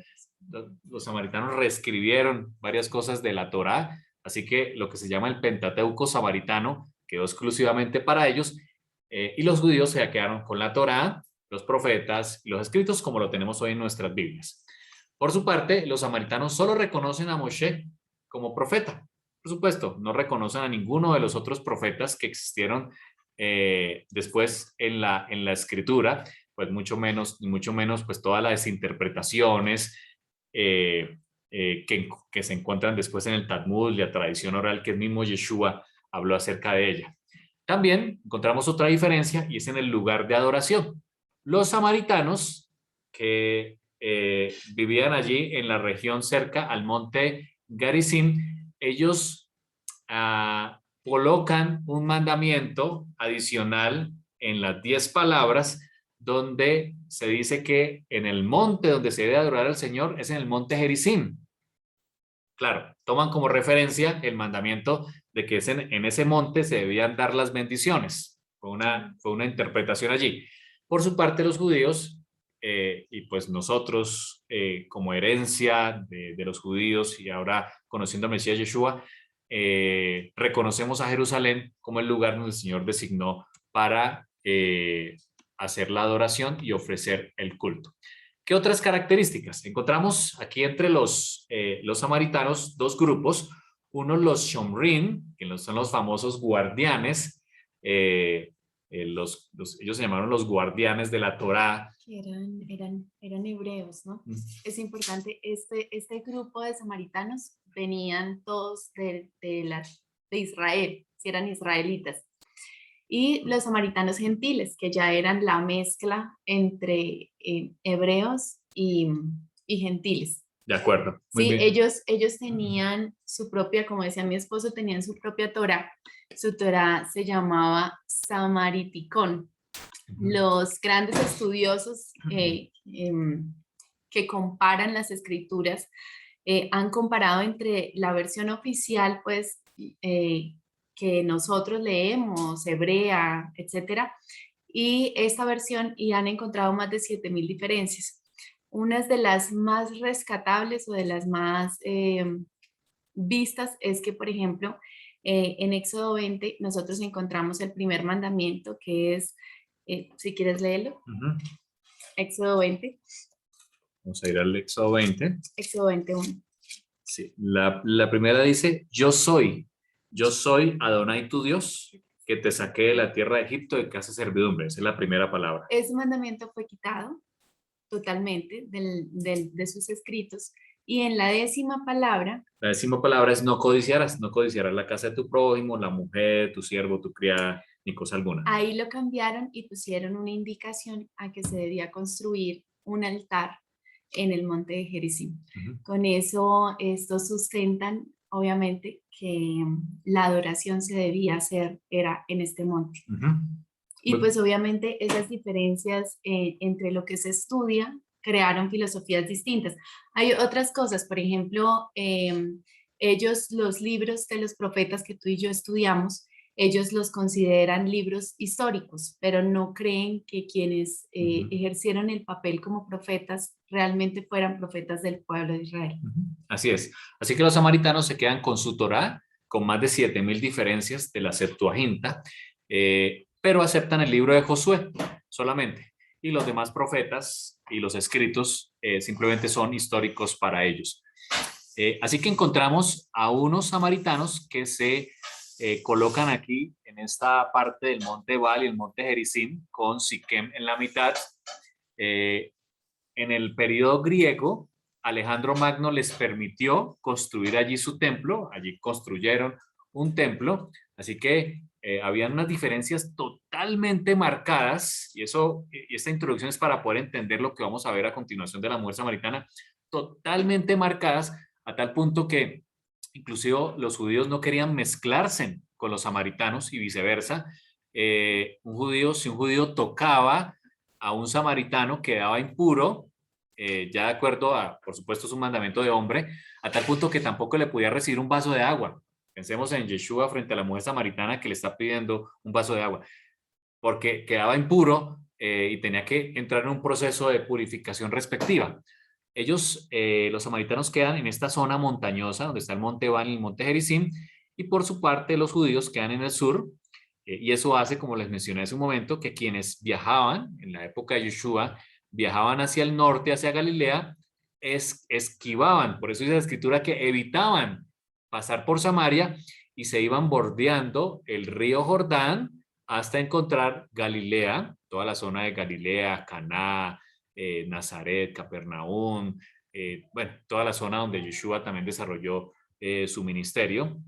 A: Los samaritanos reescribieron varias cosas de la Torá, así que lo que se llama el Pentateuco samaritano quedó exclusivamente para ellos, y los judíos se quedaron con la Torá, los profetas y los escritos como lo tenemos hoy en nuestras Biblias. Por su parte, los samaritanos solo reconocen a Moshe como profeta. Por supuesto, no reconocen a ninguno de los otros profetas que existieron después en la escritura, pues mucho menos pues todas las interpretaciones que se encuentran después en el Talmud, la tradición oral que el mismo Yeshua habló acerca de ella. También encontramos otra diferencia y es en el lugar de adoración. Los samaritanos que vivían allí en la región cerca al monte Garizim, ellos colocan un mandamiento adicional en las 10 palabras donde se dice que en el monte donde se debe adorar al Señor es en el monte Gerizim. Claro, toman como referencia el mandamiento de que en ese monte se debían dar las bendiciones. Fue una interpretación allí. Por su parte, los judíos, y pues nosotros como herencia de los judíos y ahora conociendo al Mesías Yeshua, reconocemos a Jerusalén como el lugar donde el Señor designó para hacer la adoración y ofrecer el culto. ¿Qué otras características? Encontramos aquí entre los samaritanos dos grupos. Uno, los Shomrim, que son los famosos guardianes. Ellos se llamaron los guardianes de la Torá.
D: Que eran hebreos, ¿no? Es importante, este grupo de samaritanos venían todos de Israel, si eran israelitas. Y los samaritanos gentiles, que ya eran la mezcla entre hebreos y gentiles.
A: De acuerdo.
D: Muy bien. Ellos tenían su propia, como decía mi esposo, tenían su propia Torá. Su Torá se llamaba Samariticón. Los grandes estudiosos que comparan las escrituras han comparado entre la versión oficial, pues, que nosotros leemos, hebrea, etcétera, y esta versión, y han encontrado más de 7,000 diferencias. Unas de las más rescatables o de las más vistas es que, por ejemplo, en Éxodo 20 nosotros encontramos el primer mandamiento, que es, si quieres leerlo, Éxodo 20.
A: Vamos a ir al Éxodo 20.
D: Éxodo 21.
A: Sí, la primera dice, yo soy Adonai tu Dios, que te saqué de la tierra de Egipto de casa de servidumbre. Esa es la primera palabra.
D: Ese mandamiento fue quitado totalmente de sus escritos, y en la 10ª palabra.
A: La 10ª palabra es no codiciarás la casa de tu prójimo, la mujer, tu siervo, tu criada, ni cosa alguna.
D: Ahí lo cambiaron y pusieron una indicación a que se debía construir un altar en el monte de Gerizim. Con eso, estos sustentan, obviamente, que la adoración se debía hacer, era en este monte. Y pues obviamente esas diferencias entre lo que se estudia crearon filosofías distintas. Hay otras cosas, por ejemplo, ellos, los libros de los profetas que tú y yo estudiamos, ellos los consideran libros históricos, pero no creen que quienes ejercieron el papel como profetas realmente fueran profetas del pueblo de Israel.
A: Así es. Así que los samaritanos se quedan con su Torá, con más de 7,000 diferencias de la Septuaginta, pero aceptan el libro de Josué solamente. y los demás profetas y los escritos simplemente son históricos para ellos. Así que encontramos a unos samaritanos que se colocan aquí en esta parte del monte Ebal y el monte Gerizim, con Siquem en la mitad. En el periodo griego, Alejandro Magno les permitió construir allí su templo, allí construyeron un templo, así que habían unas diferencias totalmente marcadas, y esta introducción es para poder entender lo que vamos a ver a continuación de la mujer samaritana, totalmente marcadas a tal punto que inclusive los judíos no querían mezclarse con los samaritanos y viceversa. Si un judío tocaba a un samaritano, quedaba impuro, ya de acuerdo a, por supuesto, es un mandamiento de hombre, a tal punto que tampoco le podía recibir un vaso de agua. Pensemos en Yeshua frente a la mujer samaritana que le está pidiendo un vaso de agua, porque quedaba impuro y tenía que entrar en un proceso de purificación respectiva. Ellos, los samaritanos, quedan en esta zona montañosa donde está el monte Ebal y el monte Gerizim, y por su parte los judíos quedan en el sur, y eso hace, como les mencioné hace un momento, que quienes viajaban en la época de Yeshua, viajaban hacia el norte, hacia Galilea, esquivaban, por eso dice la escritura que evitaban pasar por Samaria y se iban bordeando el río Jordán hasta encontrar Galilea, toda la zona de Galilea, Caná, Nazaret, Capernaum, bueno, toda la zona donde Yeshua también desarrolló su ministerio.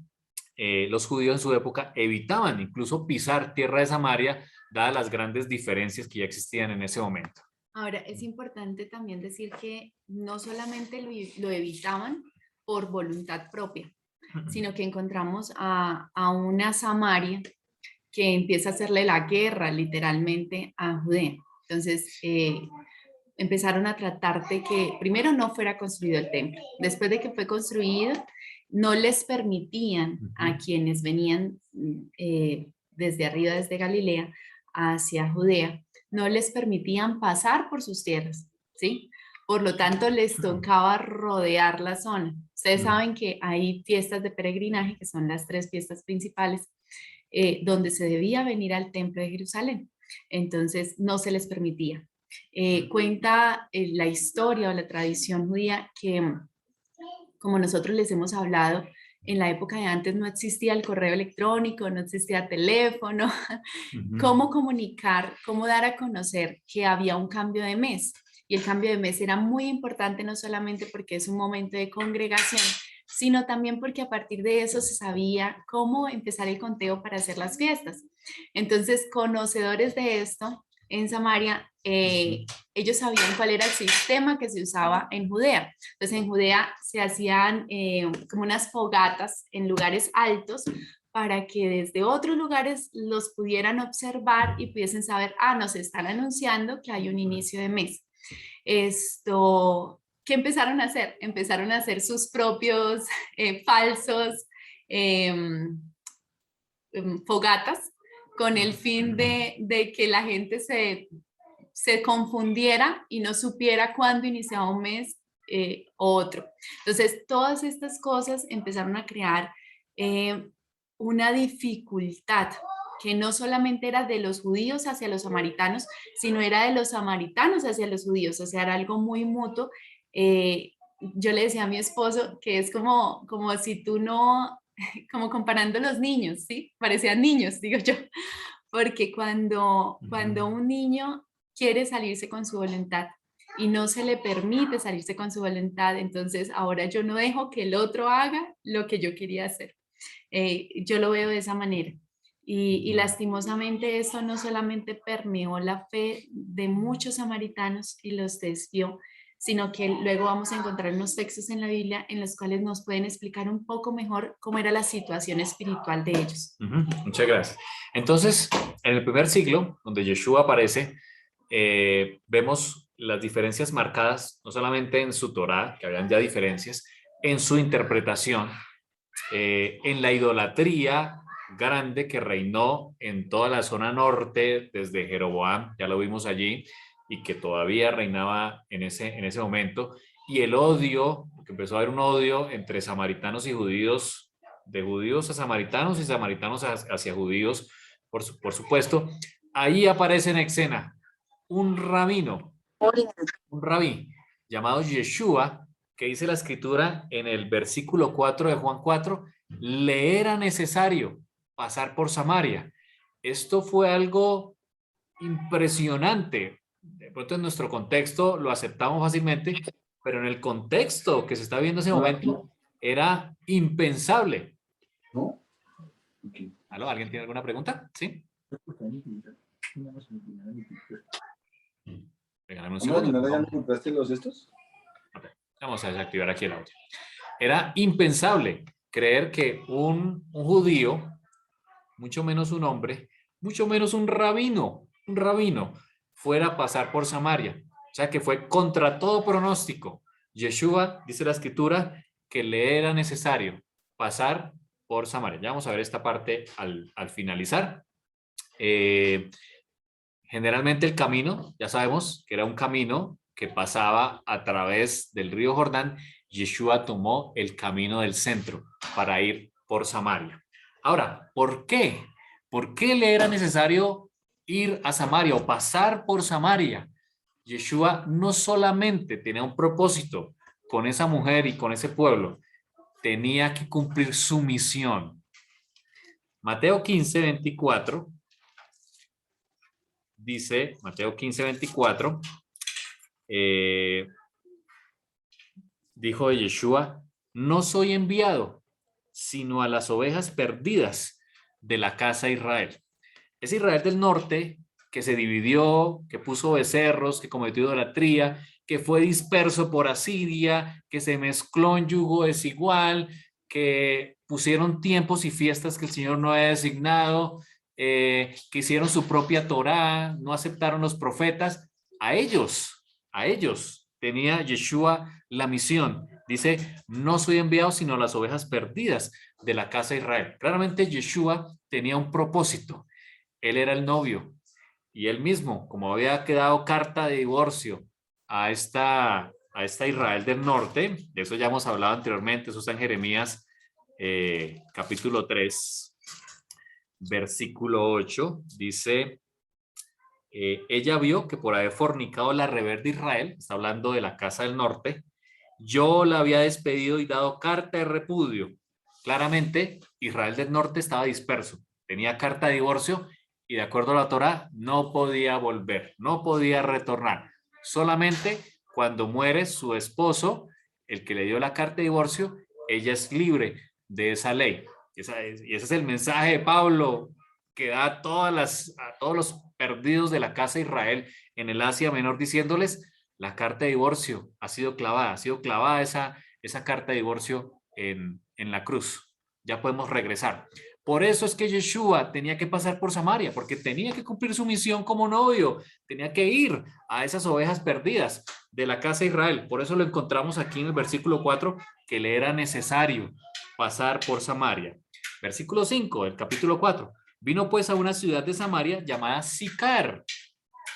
A: Los judíos en su época evitaban incluso pisar tierra de Samaria, dadas las grandes diferencias que ya existían en ese momento.
D: Ahora, es importante también decir que no solamente lo evitaban por voluntad propia, sino que encontramos a una Samaria que empieza a hacerle la guerra literalmente a Judea. Entonces, empezaron a tratar de que primero no fuera construido el templo. Después de que fue construido, no les permitían a quienes venían desde arriba, desde Galilea, hacia Judea, no les permitían pasar por sus tierras, ¿sí? Por lo tanto, les tocaba rodear la zona. Ustedes saben que hay fiestas de peregrinaje, que son las 3 fiestas principales, donde se debía venir al templo de Jerusalén. Entonces, no se les permitía. Cuenta la historia o la tradición judía que, como nosotros les hemos hablado, en la época de antes no existía el correo electrónico, no existía teléfono, cómo comunicar, cómo dar a conocer que había un cambio de mes. Y el cambio de mes era muy importante, no solamente porque es un momento de congregación, sino también porque a partir de eso se sabía cómo empezar el conteo para hacer las fiestas. Entonces, conocedores de esto, en Samaria, ellos sabían cuál era el sistema que se usaba en Judea. Entonces, en Judea se hacían como unas fogatas en lugares altos para que desde otros lugares los pudieran observar y pudiesen saber, nos están anunciando que hay un inicio de mes. ¿Qué empezaron a hacer? Empezaron a hacer sus propios falsos fogatas con el fin de que la gente se confundiera y no supiera cuándo iniciaba un mes o otro. Entonces, todas estas cosas empezaron a crear una dificultad que no solamente era de los judíos hacia los samaritanos, sino era de los samaritanos hacia los judíos, o sea, era algo muy mutuo. Yo le decía a mi esposo que es como si tú no, como comparando los niños, ¿sí? Parecían niños, digo yo, porque cuando un niño quiere salirse con su voluntad y no se le permite salirse con su voluntad, entonces ahora yo no dejo que el otro haga lo que yo quería hacer. Yo lo veo de esa manera. Y lastimosamente eso no solamente permeó la fe de muchos samaritanos y los desvió, sino que luego vamos a encontrar unos textos en la Biblia en los cuales nos pueden explicar un poco mejor cómo era la situación espiritual de ellos.
A: Muchas gracias. Entonces, en el primer siglo, donde Yeshua aparece, vemos las diferencias marcadas, no solamente en su Torá, que habían ya diferencias, en su interpretación, en la idolatría grande que reinó en toda la zona norte desde Jeroboam, ya lo vimos allí, y que todavía reinaba en ese momento, y el odio, porque empezó a haber un odio entre samaritanos y judíos, de judíos a samaritanos y samaritanos hacia judíos, por supuesto. Ahí aparece en escena un rabino, un rabí llamado Yeshua, que dice la escritura en el versículo 4 de Juan 4, le era necesario pasar por Samaria. Esto fue algo impresionante. De pronto en nuestro contexto lo aceptamos fácilmente, pero en el contexto que se está viendo en ese momento era impensable.
C: ¿No? Okay.
A: ¿Aló? ¿Alguien tiene alguna pregunta? ¿Sí? Regálame un segundo.
C: ¿Ya me compraste los estos?
A: Vamos a desactivar aquí el audio. Era impensable creer que un judío, mucho menos un hombre, mucho menos un rabino, fuera a pasar por Samaria. O sea que fue contra todo pronóstico. Yeshua, dice la escritura, que le era necesario pasar por Samaria. Ya vamos a ver esta parte al finalizar. Generalmente el camino, ya sabemos que era un camino que pasaba a través del río Jordán. Yeshua tomó el camino del centro para ir por Samaria. Ahora, ¿por qué? ¿Por qué le era necesario ir a Samaria o pasar por Samaria? Yeshua no solamente tenía un propósito con esa mujer y con ese pueblo, tenía que cumplir su misión. Mateo 15:24 dice, Mateo 15:24, dijo de Yeshua, no soy enviado, sino a las ovejas perdidas de la casa de Israel. Es Israel del norte que se dividió, que puso becerros, que cometió idolatría, que fue disperso por Asiria, que se mezcló en yugo desigual, que pusieron tiempos y fiestas que el Señor no había designado, que hicieron su propia Torá, no aceptaron los profetas. A ellos tenía Yeshua la misión. Dice, no soy enviado sino a las ovejas perdidas de la casa de Israel. Claramente Yeshua tenía un propósito. Él era el novio y él mismo, como había quedado carta de divorcio a esta Israel del norte, de eso ya hemos hablado anteriormente, eso está en Jeremías capítulo 3, versículo 8, dice, ella vio que por haber fornicado la rebelde Israel, está hablando de la casa del norte, yo la había despedido y dado carta de repudio. Claramente, Israel del norte estaba disperso, tenía carta de divorcio y de acuerdo a la Torá no podía volver, no podía retornar. Solamente cuando muere su esposo, el que le dio la carta de divorcio, ella es libre de esa ley. Y ese es el mensaje de Pablo que da a todos los perdidos de la casa de Israel en el Asia Menor, diciéndoles, la carta de divorcio ha sido clavada esa carta de divorcio en la cruz. Ya podemos regresar. Por eso es que Yeshua tenía que pasar por Samaria, porque tenía que cumplir su misión como novio, tenía que ir a esas ovejas perdidas de la casa de Israel. Por eso lo encontramos aquí en el versículo 4, que le era necesario pasar por Samaria. Versículo 5 del capítulo 4. Vino pues a una ciudad de Samaria llamada Sicar,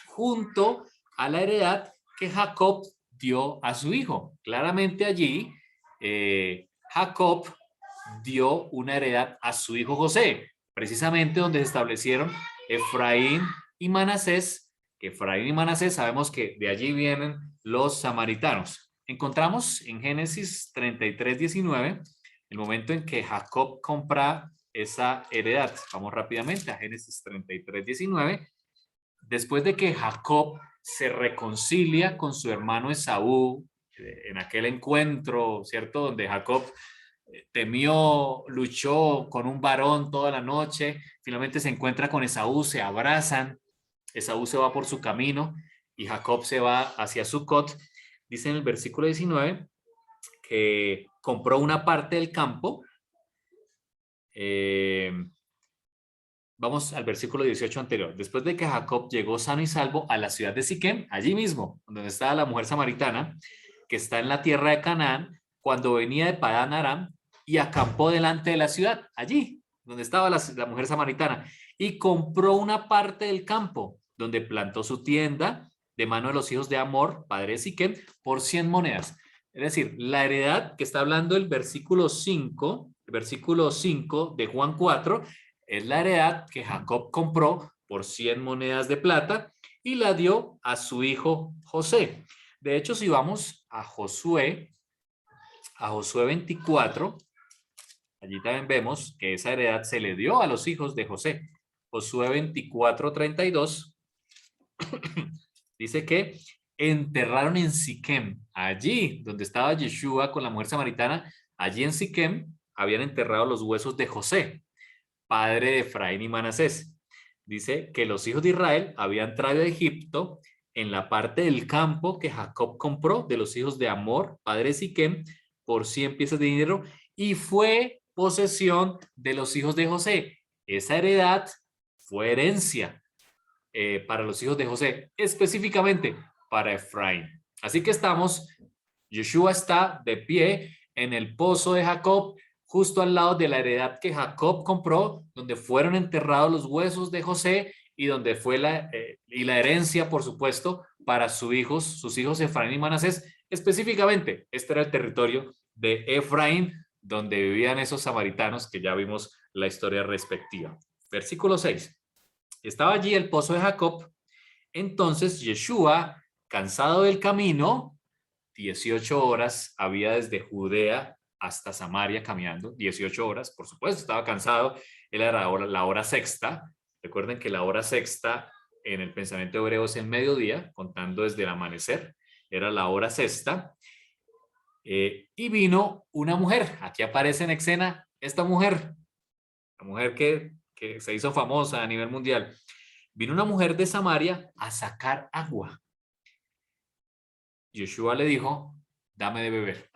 A: junto a la heredad que Jacob dio a su hijo. Claramente allí Jacob dio una heredad a su hijo José, precisamente donde se establecieron Efraín y Manasés, que Efraín y Manasés sabemos que de allí vienen los samaritanos. Encontramos en Génesis 33:19 el momento en que Jacob compra esa heredad. Vamos rápidamente a Génesis 33:19. Después de que Jacob se reconcilia con su hermano Esaú, en aquel encuentro, ¿cierto? Donde Jacob temió, luchó con un varón toda la noche, finalmente se encuentra con Esaú, se abrazan, Esaú se va por su camino y Jacob se va hacia Sucot. Dice en el versículo 19 que compró una parte del campo. Vamos al versículo 18 anterior. Después de que Jacob llegó sano y salvo a la ciudad de Siquem, allí mismo, donde estaba la mujer samaritana, que está en la tierra de Canaán, cuando venía de Padán Aram, y acampó delante de la ciudad, allí, donde estaba la mujer samaritana, y compró una parte del campo, donde plantó su tienda, de mano de los hijos de Amor, padre de Siquem, por 100 monedas. Es decir, la heredad que está hablando el versículo 5 de Juan 4, es la heredad que Jacob compró por 100 monedas de plata y la dio a su hijo José. De hecho, si vamos a Josué 24, allí también vemos que esa heredad se le dio a los hijos de José. Josué 24:32 dice que enterraron en Siquem, allí donde estaba Yeshua con la mujer samaritana, allí en Siquem habían enterrado los huesos de José, padre de Efraín y Manasés. Dice que los hijos de Israel habían traído a Egipto en la parte del campo que Jacob compró de los hijos de Amor, padre de Siquem, por 100 piezas de dinero, y fue posesión de los hijos de José. Esa heredad fue herencia para los hijos de José, específicamente para Efraín. Así que Yeshua está de pie en el pozo de Jacob, justo al lado de la heredad que Jacob compró, donde fueron enterrados los huesos de José y donde fue la herencia, por supuesto, para sus hijos Efraín y Manasés. Específicamente, este era el territorio de Efraín, donde vivían esos samaritanos que ya vimos la historia respectiva. Versículo 6. Estaba allí el pozo de Jacob. Entonces Yeshua, cansado del camino, 18 horas había desde Judea hasta Samaria caminando, 18 horas, por supuesto, estaba cansado, era la hora sexta. Recuerden que la hora sexta en el pensamiento hebreo es el mediodía, contando desde el amanecer, era la hora sexta. Y vino una mujer, aquí aparece en escena esta mujer, la mujer que se hizo famosa a nivel mundial. Vino una mujer de Samaria a sacar agua. Yeshua le dijo, dame de beber.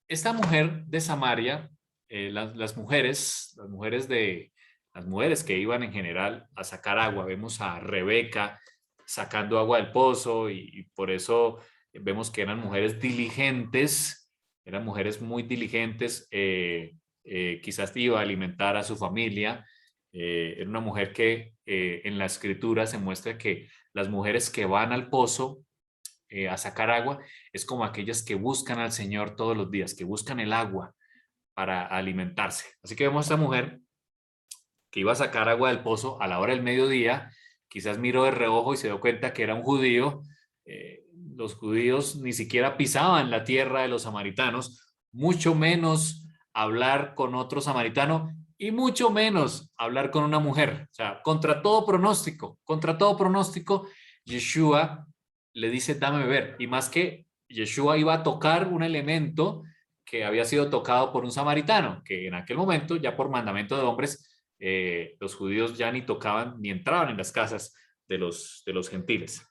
A: Esta mujer de Samaria, las mujeres que iban en general a sacar agua, vemos a Rebeca sacando agua del pozo y por eso vemos que eran mujeres diligentes, eran mujeres muy diligentes, quizás iba a alimentar a su familia. Era una mujer que en la escritura se muestra que las mujeres que van al pozo a sacar agua es como aquellas que buscan al Señor todos los días, que buscan el agua para alimentarse. Así que vemos a esta mujer que iba a sacar agua del pozo a la hora del mediodía, quizás miró de reojo y se dio cuenta que era un judío. Los judíos ni siquiera pisaban la tierra de los samaritanos, mucho menos hablar con otro samaritano y mucho menos hablar con una mujer. O sea, contra todo pronóstico, Yeshua le dice, dame beber. Y más que Yeshua iba a tocar un elemento que había sido tocado por un samaritano, que en aquel momento, ya por mandamiento de hombres, los judíos ya ni tocaban ni entraban en las casas de los gentiles.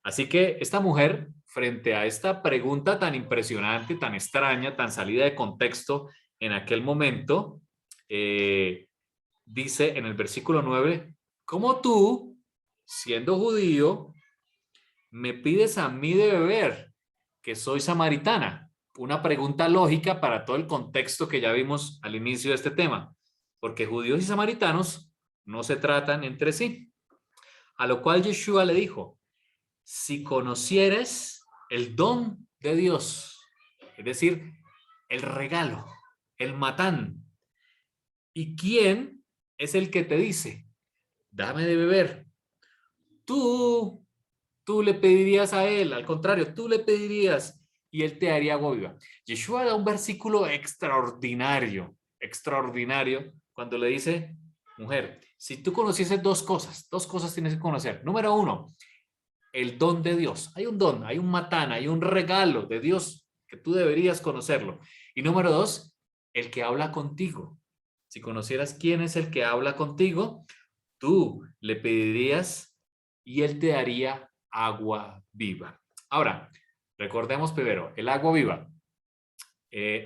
A: Así que esta mujer, frente a esta pregunta tan impresionante, tan extraña, tan salida de contexto en aquel momento, dice en el versículo 9, ¿cómo tú, siendo judío, me pides a mí de beber, que soy samaritana? Una pregunta lógica para todo el contexto que ya vimos al inicio de este tema, porque judíos y samaritanos no se tratan entre sí. A lo cual Yeshua le dijo, si conocieres el don de Dios, es decir, el regalo, el matán, ¿y quién es el que te dice, dame de beber? Tú le pedirías a él, al contrario, tú le pedirías y él te daría agua viva. Yeshua da un versículo extraordinario, cuando le dice, mujer, si tú conocieses dos cosas tienes que conocer. Número uno, el don de Dios. Hay un don, hay un matán, hay un regalo de Dios que tú deberías conocerlo. Y número dos, el que habla contigo. Si conocieras quién es el que habla contigo, tú le pedirías y él te daría agua viva. Ahora, recordemos primero, el agua viva.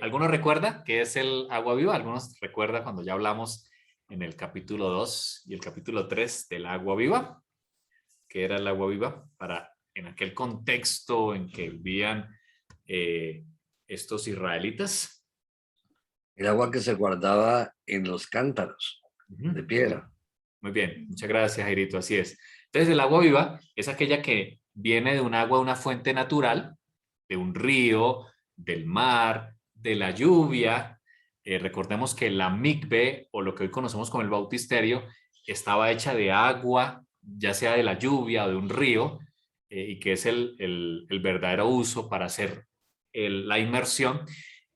A: ¿Alguno recuerda qué es el agua viva? Algunos recuerdan cuando ya hablamos en el capítulo 2 y el capítulo 3 del agua viva. ¿Qué era el agua viva? En aquel contexto en que vivían estos israelitas.
E: El agua que se guardaba en los cántaros de piedra.
A: Muy bien, muchas gracias, Jairito, así es. Entonces, el agua viva es aquella que viene de un agua, una fuente natural, de un río, del mar, de la lluvia. Recordemos que la mikve, o lo que hoy conocemos como el bautisterio, estaba hecha de agua ya sea de la lluvia o de un río, y que es el verdadero uso para hacer la inmersión,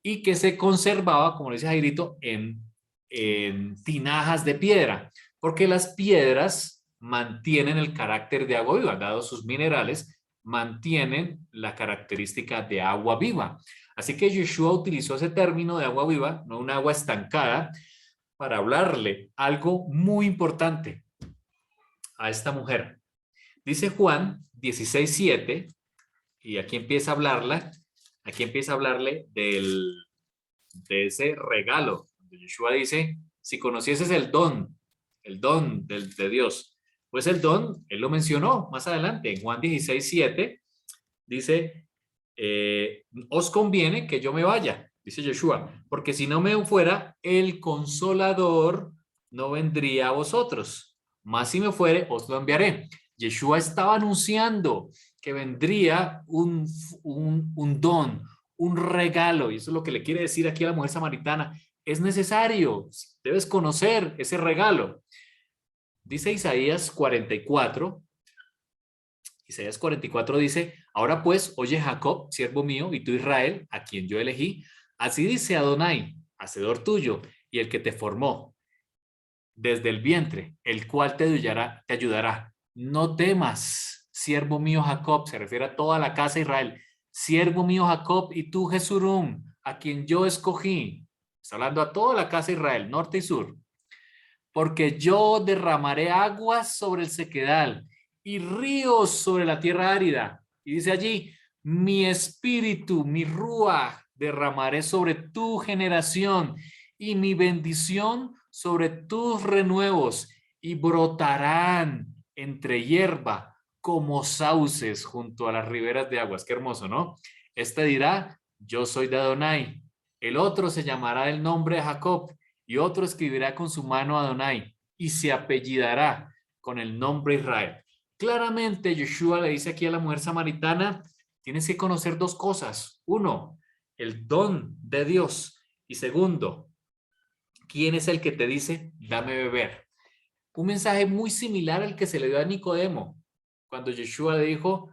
A: y que se conservaba, como le dice Jairito, en tinajas de piedra, porque las piedras mantienen el carácter de agua viva, dados sus minerales, mantienen la característica de agua viva. Así que Yeshua utilizó ese término de agua viva, no un agua estancada, para hablarle algo muy importante a esta mujer. Dice Juan 16:7, y aquí empieza a hablarla, aquí empieza a hablarle de ese regalo. Yeshua dice, si conocieses el don de Dios, pues el don, él lo mencionó más adelante, en Juan 16:7, dice, os conviene que yo me vaya, dice Yeshua, porque si no me fuera, el Consolador no vendría a vosotros, mas si me fuere, os lo enviaré. Yeshua estaba anunciando que vendría un don, un regalo, y eso es lo que le quiere decir aquí a la mujer samaritana. Es necesario, debes conocer ese regalo. Dice Isaías 44, Isaías 44 dice, ahora pues, oye Jacob, siervo mío, y tú Israel, a quien yo elegí, así dice Adonai, hacedor tuyo, y el que te formó desde el vientre, el cual te ayudará. No temas, siervo mío Jacob, se refiere a toda la casa de Israel, siervo mío Jacob, y tú Jesurum, a quien yo escogí. Está hablando a toda la casa de Israel, norte y sur. Porque yo derramaré aguas sobre el sequedal y ríos sobre la tierra árida. Y dice allí, mi espíritu, mi ruaj, derramaré sobre tu generación y mi bendición sobre tus renuevos, y brotarán entre hierba como sauces junto a las riberas de aguas. Qué hermoso, ¿no? Este dirá, yo soy de Adonai. El otro se llamará el nombre de Jacob, y otro escribirá con su mano Adonai y se apellidará con el nombre Israel. Claramente Yeshua le dice aquí a la mujer samaritana, tienes que conocer dos cosas. Uno, el don de Dios. Y segundo, ¿quién es el que te dice, dame beber? Un mensaje muy similar al que se le dio a Nicodemo, cuando Yeshua le dijo,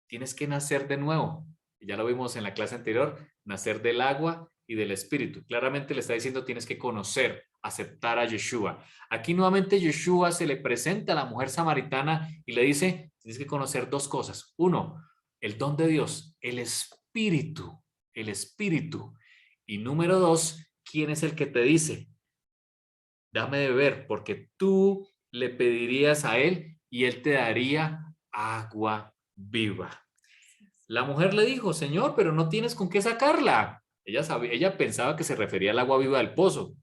A: tienes que nacer de nuevo. Y ya lo vimos en la clase anterior, nacer del agua y del espíritu. Claramente le está diciendo, tienes que conocer, aceptar a Yeshua. Aquí nuevamente Yeshua se le presenta a la mujer samaritana y le dice, tienes que conocer dos cosas. Uno, el don de Dios, el espíritu, el espíritu. Y número dos, ¿quién es el que te dice, dame de beber? Porque tú le pedirías a él y él te daría agua viva. La mujer le dijo, Señor, pero no tienes con qué sacarla. Ella pensaba que se refería al agua viva del pozo.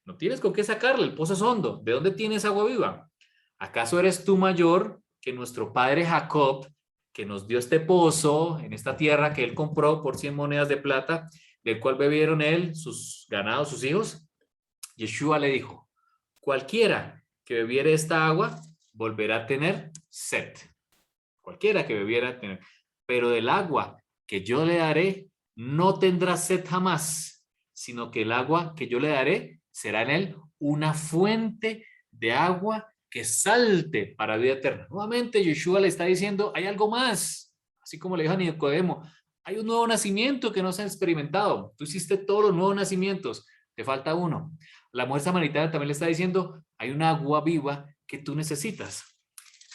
A: No tienes con qué sacarla, el pozo es hondo. ¿De dónde tienes agua viva? ¿Acaso eres tú mayor que nuestro padre Jacob, que nos dio este pozo en esta tierra que él compró por 100 monedas de plata, del cual bebieron él, sus ganados, sus hijos? Yeshua le dijo, cualquiera que bebiere esta agua volverá a tener sed. Cualquiera que bebiera tener, pero del agua que yo le daré no tendrá sed jamás, sino que el agua que yo le daré será en él una fuente de agua que salte para vida eterna. Nuevamente Yeshua le está diciendo, hay algo más, así como le dijo a Nicodemo, hay un nuevo nacimiento que no se ha experimentado. Tú hiciste todos los nuevos nacimientos, te falta uno. La mujer samaritana también le está diciendo, hay una agua viva que tú necesitas.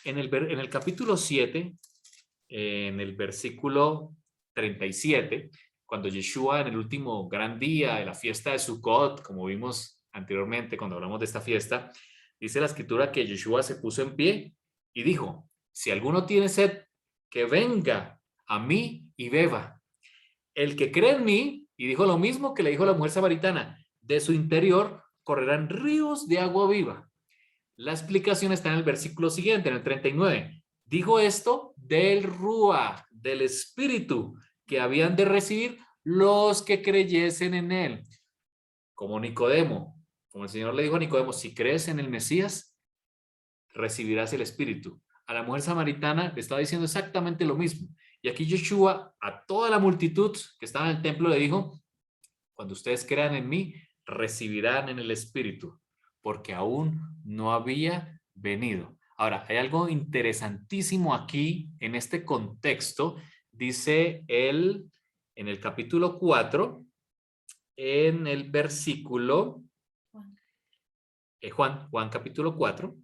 A: En el capítulo 7, en el versículo 37, cuando Yeshua en el último gran día de la fiesta de Sukkot, como vimos anteriormente cuando hablamos de esta fiesta, dice la escritura que Yeshua se puso en pie y dijo, si alguno tiene sed, que venga a mí y beba. El que cree en mí, y dijo lo mismo que le dijo la mujer samaritana, de su interior correrán ríos de agua viva. La explicación está en el versículo siguiente, en el 39. Dijo esto del Ruach, del Espíritu, que habían de recibir los que creyesen en él. Como Nicodemo, como el Señor le dijo a Nicodemo, si crees en el Mesías, recibirás el Espíritu. A la mujer samaritana le estaba diciendo exactamente lo mismo. Y aquí Yeshua, a toda la multitud que estaba en el templo, le dijo, cuando ustedes crean en mí, recibirán en el Espíritu, porque aún no había venido. Ahora, hay algo interesantísimo aquí en este contexto. Dice él en el capítulo 4, en el versículo, Juan capítulo 4,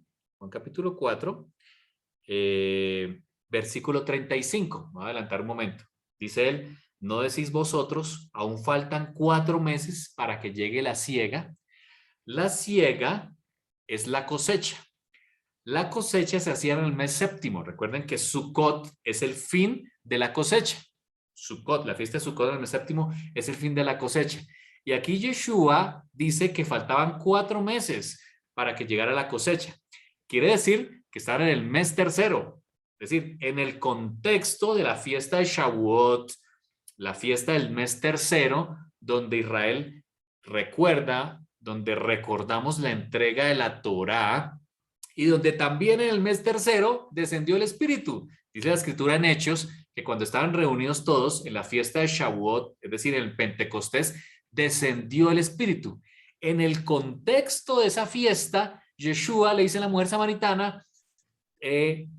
A: versículo 35. Voy a adelantar un momento. Dice él, ¿no decís vosotros, aún faltan 4 meses para que llegue la siega? La siega es la cosecha. La cosecha se hacía en el mes séptimo. Recuerden que Sukkot es el fin de la cosecha. Sukkot, la fiesta de Sukkot en el mes séptimo es el fin de la cosecha. Y aquí Yeshua dice que faltaban 4 meses para que llegara la cosecha. Quiere decir que estaban en el mes tercero. Es decir, en el contexto de la fiesta de Shavuot, la fiesta del mes tercero, donde Israel recuerda, donde recordamos la entrega de la Torá, y donde también en el mes tercero descendió el Espíritu. Dice la Escritura en Hechos que cuando estaban reunidos todos en la fiesta de Shavuot, es decir, en el Pentecostés, descendió el Espíritu. En el contexto de esa fiesta, Yeshua le dice a la mujer samaritana,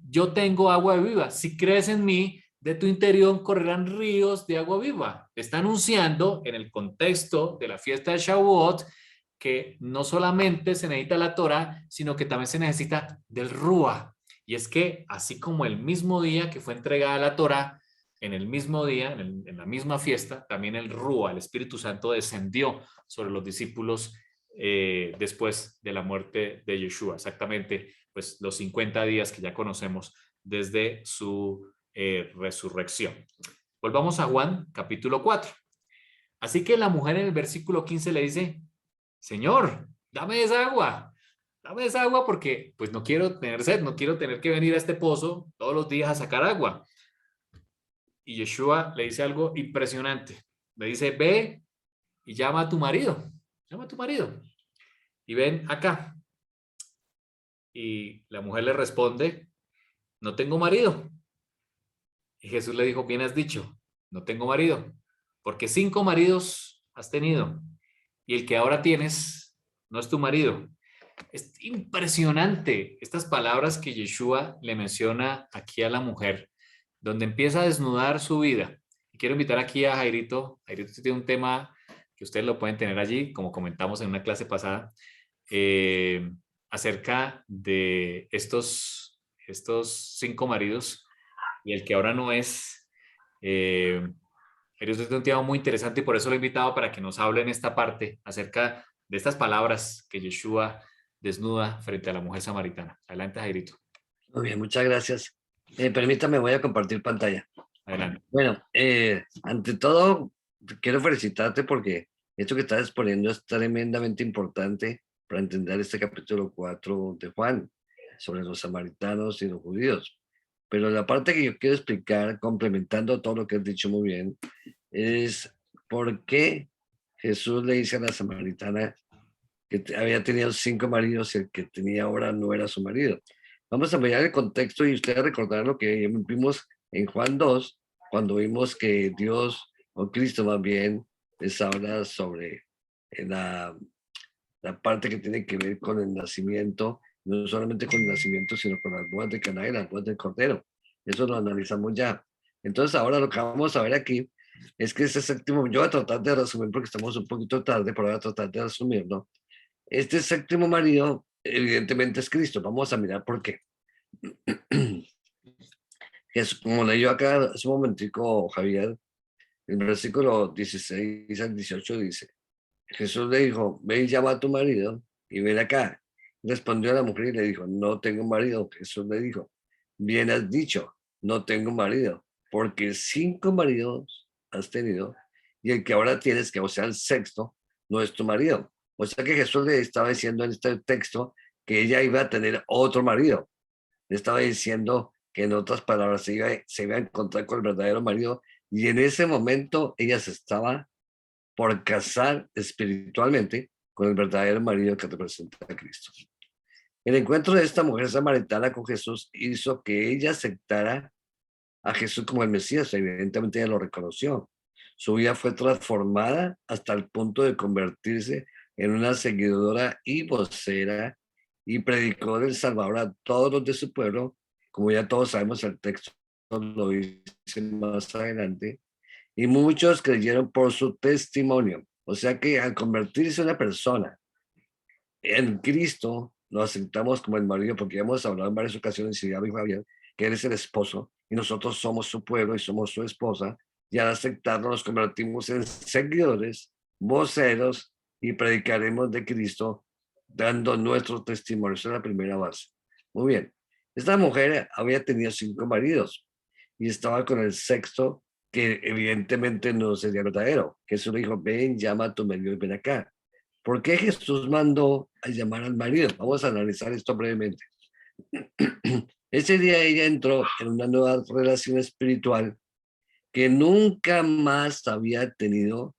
A: yo tengo agua viva, si crees en mí, de tu interior correrán ríos de agua viva. Está anunciando en el contexto de la fiesta de Shavuot que no solamente se necesita la Torah, sino que también se necesita del Ruah. Y es que así como el mismo día que fue entregada la Torah, en el mismo día, en la misma fiesta, también el Ruah, el Espíritu Santo, descendió sobre los discípulos después de la muerte de Yeshua. Exactamente, pues los 50 días que ya conocemos desde su resurrección. Volvamos a Juan, capítulo 4. Así que la mujer en el versículo 15 le dice, Señor, dame esa agua porque pues no quiero tener sed, no quiero tener que venir a este pozo todos los días a sacar agua. Y Yeshua le dice algo impresionante. Le dice, ve y llama a tu marido. Llama a tu marido. Y ven acá. Y la mujer le responde, no tengo marido. Y Jesús le dijo, bien has dicho, no tengo marido, porque 5 maridos has tenido. Y el que ahora tienes no es tu marido. Es impresionante estas palabras que Yeshua le menciona aquí a la mujer, donde empieza a desnudar su vida. Y quiero invitar aquí a Jairito. Jairito tiene un tema que ustedes lo pueden tener allí, como comentamos en una clase pasada, acerca de estos 5 maridos y el que ahora no es. Jairito tiene un tema muy interesante y por eso lo he invitado para que nos hable en esta parte acerca de estas palabras que Yeshua desnuda frente a la mujer samaritana. Adelante, Jairito.
E: Muy bien, muchas gracias. Permítame, voy a compartir pantalla.
A: Adelante.
E: Bueno, ante todo, quiero felicitarte porque esto que estás exponiendo es tremendamente importante para entender este capítulo 4 de Juan sobre los samaritanos y los judíos. Pero la parte que yo quiero explicar, complementando todo lo que has dicho muy bien, es por qué Jesús le dice a la samaritana que había tenido 5 maridos y el que tenía ahora no era su marido. Vamos a mirar el contexto y ustedes recordarán lo que vimos en Juan 2, cuando vimos que Dios, o Cristo más bien, les habla sobre la parte que tiene que ver con el nacimiento, no solamente con el nacimiento, sino con las bodas de Caná y las bodas del Cordero. Eso lo analizamos ya. Entonces ahora lo que vamos a ver aquí es que ese séptimo, yo voy a tratar de resumir porque estamos un poquito tarde, pero voy a tratar de resumirlo. Este séptimo marido evidentemente es Cristo. Vamos a mirar por qué. Es, como leyó acá hace un momentico Javier, el versículo 16 al 18 dice, Jesús le dijo, ve y llama a tu marido y ven acá. Respondió la mujer y le dijo, no tengo marido. Jesús le dijo, bien has dicho, no tengo marido, porque 5 maridos has tenido y el que ahora tienes, que o sea el sexto, no es tu marido. O sea que Jesús le estaba diciendo en este texto que ella iba a tener otro marido. Le estaba diciendo que en otras palabras se iba a encontrar con el verdadero marido y en ese momento ella se estaba por casar espiritualmente con el verdadero marido que representa a Cristo. El encuentro de esta mujer samaritana con Jesús hizo que ella aceptara a Jesús como el Mesías. Evidentemente ella lo reconoció. Su vida fue transformada hasta el punto de convertirse en una seguidora y vocera y predicó del Salvador a todos los de su pueblo, como ya todos sabemos, el texto lo dice más adelante, y muchos creyeron por su testimonio. O sea que al convertirse una persona en Cristo, lo aceptamos como el marido, porque ya hemos hablado en varias ocasiones, y ya dijo Javier, que él es el esposo, y nosotros somos su pueblo y somos su esposa, y al aceptarlo nos convertimos en seguidores, voceros, y predicaremos de Cristo, dando nuestro testimonio. Esa es la primera base. Muy bien. Esta mujer había tenido 5 maridos, y estaba con el sexto, que evidentemente no sería verdadero. Jesús le dijo, ven, llama a tu marido y ven acá. ¿Por qué Jesús mandó a llamar al marido? Vamos a analizar esto brevemente. Ese día ella entró en una nueva relación espiritual que nunca más había tenido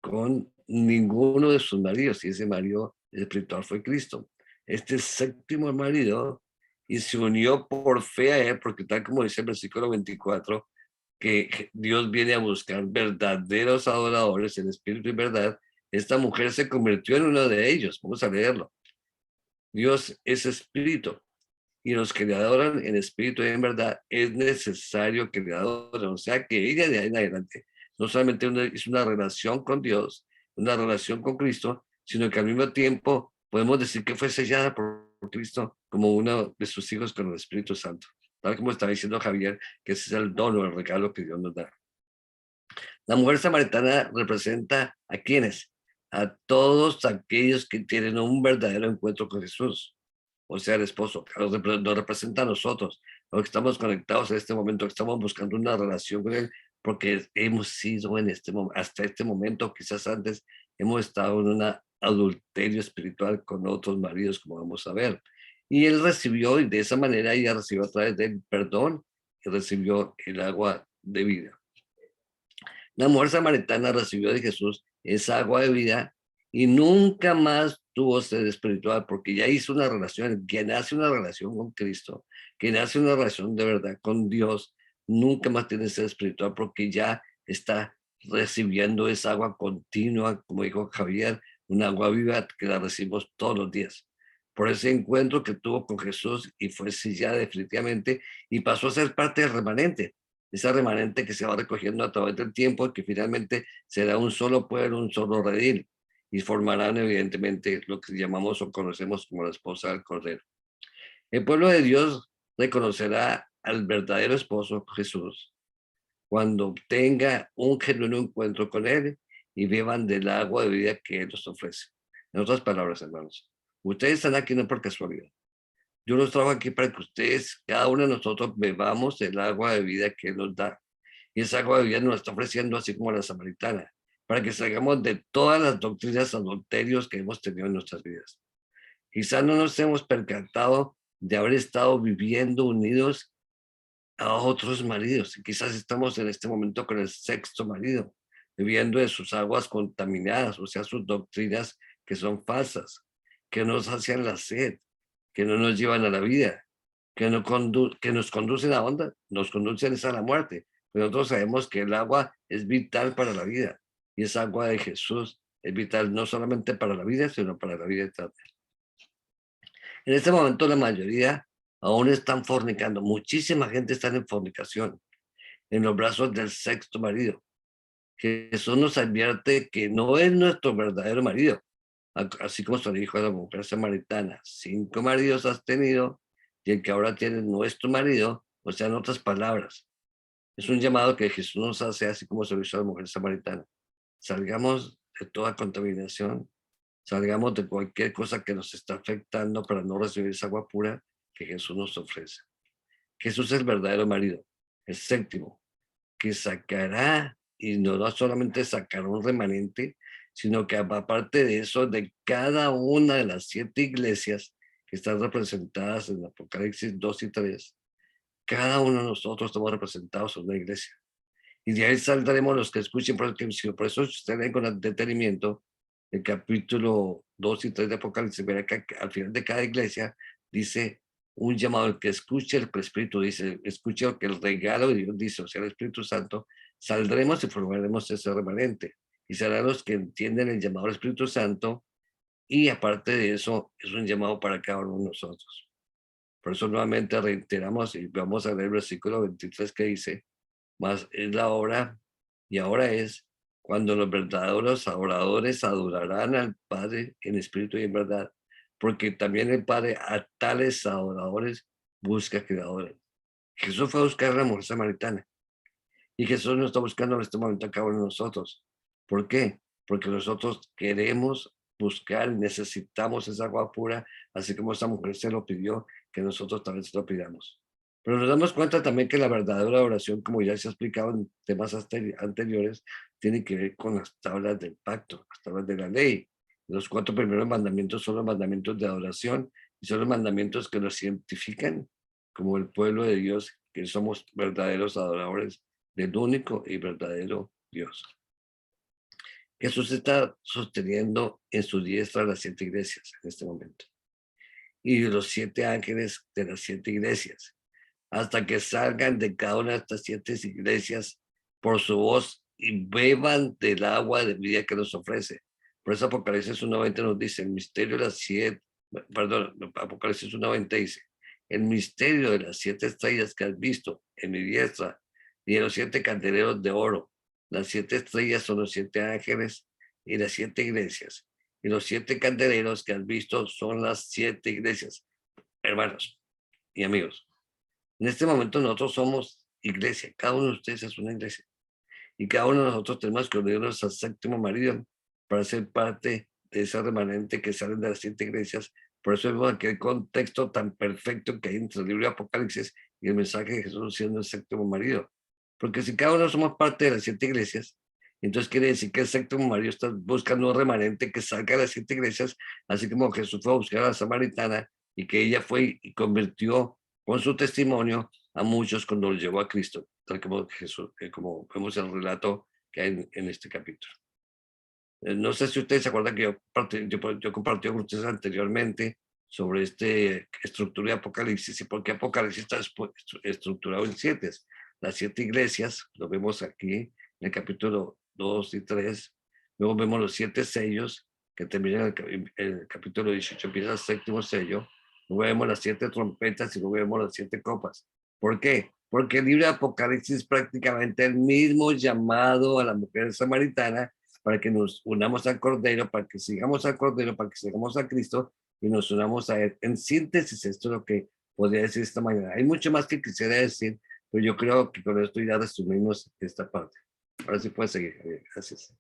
E: con ninguno de sus maridos, y ese marido espiritual fue Cristo. Este séptimo marido, y se unió por fe a él, porque tal como dice el versículo 24, que Dios viene a buscar verdaderos adoradores en espíritu y verdad. Esta mujer se convirtió en uno de ellos. Vamos a leerlo. Dios es espíritu, y los que le adoran en espíritu y en verdad es necesario que le adoren. O sea que ella de ahí en adelante no solamente es una relación con Dios, una relación con Cristo, sino que al mismo tiempo podemos decir que fue sellada por Cristo como uno de sus hijos con el Espíritu Santo. Tal como estaba diciendo Javier, que ese es el don o el regalo que Dios nos da. La mujer samaritana representa a quienes, a todos aquellos que tienen un verdadero encuentro con Jesús, o sea, el esposo. Nos representa a nosotros, los que estamos conectados en este momento, que estamos buscando una relación con él, porque hemos sido en este momento, hasta este momento, quizás antes, hemos estado en un adulterio espiritual con otros maridos, como vamos a ver. Y él recibió, y de esa manera ella recibió a través del perdón, y recibió el agua de vida. La mujer samaritana recibió de Jesús esa agua de vida y nunca más tuvo sed espiritual, porque ya hizo una relación. Quien hace una relación con Cristo, quien hace una relación de verdad con Dios, nunca más tiene sed espiritual, porque ya está recibiendo esa agua continua, como dijo Javier, una agua viva que la recibimos todos los días. Por ese encuentro que tuvo con Jesús, y fue sellada definitivamente, y pasó a ser parte del remanente, esa remanente que se va recogiendo a través del tiempo, que finalmente será un solo pueblo, un solo redil, y formarán evidentemente lo que llamamos o conocemos como la esposa del Cordero. El pueblo de Dios reconocerá al verdadero esposo Jesús cuando tenga un genuino encuentro con él y beban del agua de vida que él nos ofrece. En otras palabras, hermanos, ustedes están aquí no por casualidad. Yo los trajo aquí para que ustedes, cada uno de nosotros, bebamos el agua de vida que Él nos da. Y esa agua de vida nos está ofreciendo, así como la samaritana, para que salgamos de todas las doctrinas adulterios que hemos tenido en nuestras vidas. Quizás no nos hemos percatado de haber estado viviendo unidos a otros maridos. Y quizás estamos en este momento con el sexto marido, viviendo de sus aguas contaminadas, o sea, sus doctrinas que son falsas, que nos hacen la sed, que no nos llevan a la vida, que nos conducen a dónde, nos conducen a la muerte. Pero nosotros sabemos que el agua es vital para la vida, y esa agua de Jesús es vital no solamente para la vida, sino para la vida eterna. En este momento la mayoría aún están fornicando. Muchísima gente está en fornicación, en los brazos del sexto marido. Jesús nos advierte que no es nuestro verdadero marido, así como se le dijo a la mujer samaritana: 5 maridos has tenido, y el que ahora tiene no es tu marido. O sea, en otras palabras, es un llamado que Jesús nos hace, así como se lo hizo a la mujer samaritana. Salgamos de toda contaminación, salgamos de cualquier cosa que nos está afectando para no recibir esa agua pura que Jesús nos ofrece. Jesús es el verdadero marido, el séptimo, que sacará, y no solamente sacará un remanente, sino que aparte de eso, de cada una de las 7 iglesias que están representadas en Apocalipsis 2 y 3, cada uno de nosotros estamos representados en una iglesia. Y de ahí saldremos los que escuchen, por eso ustedes leen con detenimiento el capítulo 2 y 3 de Apocalipsis, verá que al final de cada iglesia dice un llamado: el que escuche, el Espíritu dice, escuche lo que el regalo de Dios dice, o sea, el Espíritu Santo. Saldremos y formaremos ese remanente, y serán los que entienden el llamado del Espíritu Santo, Y aparte de eso, es un llamado para cada uno de nosotros. Por eso nuevamente reiteramos y vamos a leer el versículo 23 que dice, mas es la hora y ahora es cuando los verdaderos adoradores adorarán al Padre en espíritu y en verdad, porque también el Padre a tales adoradores busca que adoren. Jesús fue a buscar a la mujer samaritana y Jesús nos está buscando en este momento a cada uno de nosotros. ¿Por qué? Porque nosotros queremos buscar, necesitamos esa agua pura, así como esa mujer se lo pidió, que nosotros también se lo pidamos. Pero nos damos cuenta también que la verdadera oración, como ya se ha explicado en temas anteriores, tiene que ver con las tablas del pacto, las tablas de la ley. Los 4 primeros mandamientos son los mandamientos de adoración y son los mandamientos que nos identifican como el pueblo de Dios, que somos verdaderos adoradores del único y verdadero Dios. Jesús está sosteniendo en su diestra las 7 iglesias en este momento. Y los 7 ángeles de las 7 iglesias, hasta que salgan de cada una de estas 7 iglesias por su voz y beban del agua de vida que nos ofrece. Por eso Apocalipsis 1:20 nos dice, el misterio de las 7, Apocalipsis 1:20 dice, el misterio de las 7 estrellas que has visto en mi diestra y de los 7 candeleros de oro. Las 7 estrellas son los 7 ángeles y las 7 iglesias. Y los 7 candeleros que has visto son las 7 iglesias. Hermanos y amigos, en este momento nosotros somos iglesia. Cada uno de ustedes es una iglesia. Y cada uno de nosotros tenemos que unirnos al 7º marido para ser parte de ese remanente que salen de las 7 iglesias. Por eso vemos aquel contexto tan perfecto que hay entre el libro de Apocalipsis y el mensaje de Jesús siendo el 7º marido. Porque si cada uno somos parte de las 7 iglesias, entonces quiere decir que el 7º marido está buscando un remanente que salga de las 7 iglesias, así como Jesús fue a buscar a la samaritana y que ella fue y convirtió con su testimonio a muchos cuando los llevó a Cristo, tal como Jesús, como vemos en el relato que hay en este capítulo. No sé si ustedes se acuerdan que yo compartí con ustedes anteriormente sobre esta estructura de Apocalipsis y por qué Apocalipsis está estructurado en 7. Las 7 iglesias, lo vemos aquí en el capítulo 2 y 3. Luego vemos los 7 sellos que terminan en el capítulo 18, empieza el 7º sello. Luego vemos las 7 trompetas y luego vemos las 7 copas. ¿Por qué? Porque el libro de Apocalipsis es prácticamente el mismo llamado a la mujer samaritana para que nos unamos al Cordero, para que sigamos al Cordero, para que sigamos a Cristo y nos unamos a Él. En síntesis, esto es lo que podría decir esta mañana. Hay mucho más que quisiera decir, pero yo creo que con esto ya resumimos esta parte. Ahora sí puedes seguir, Javier. Gracias.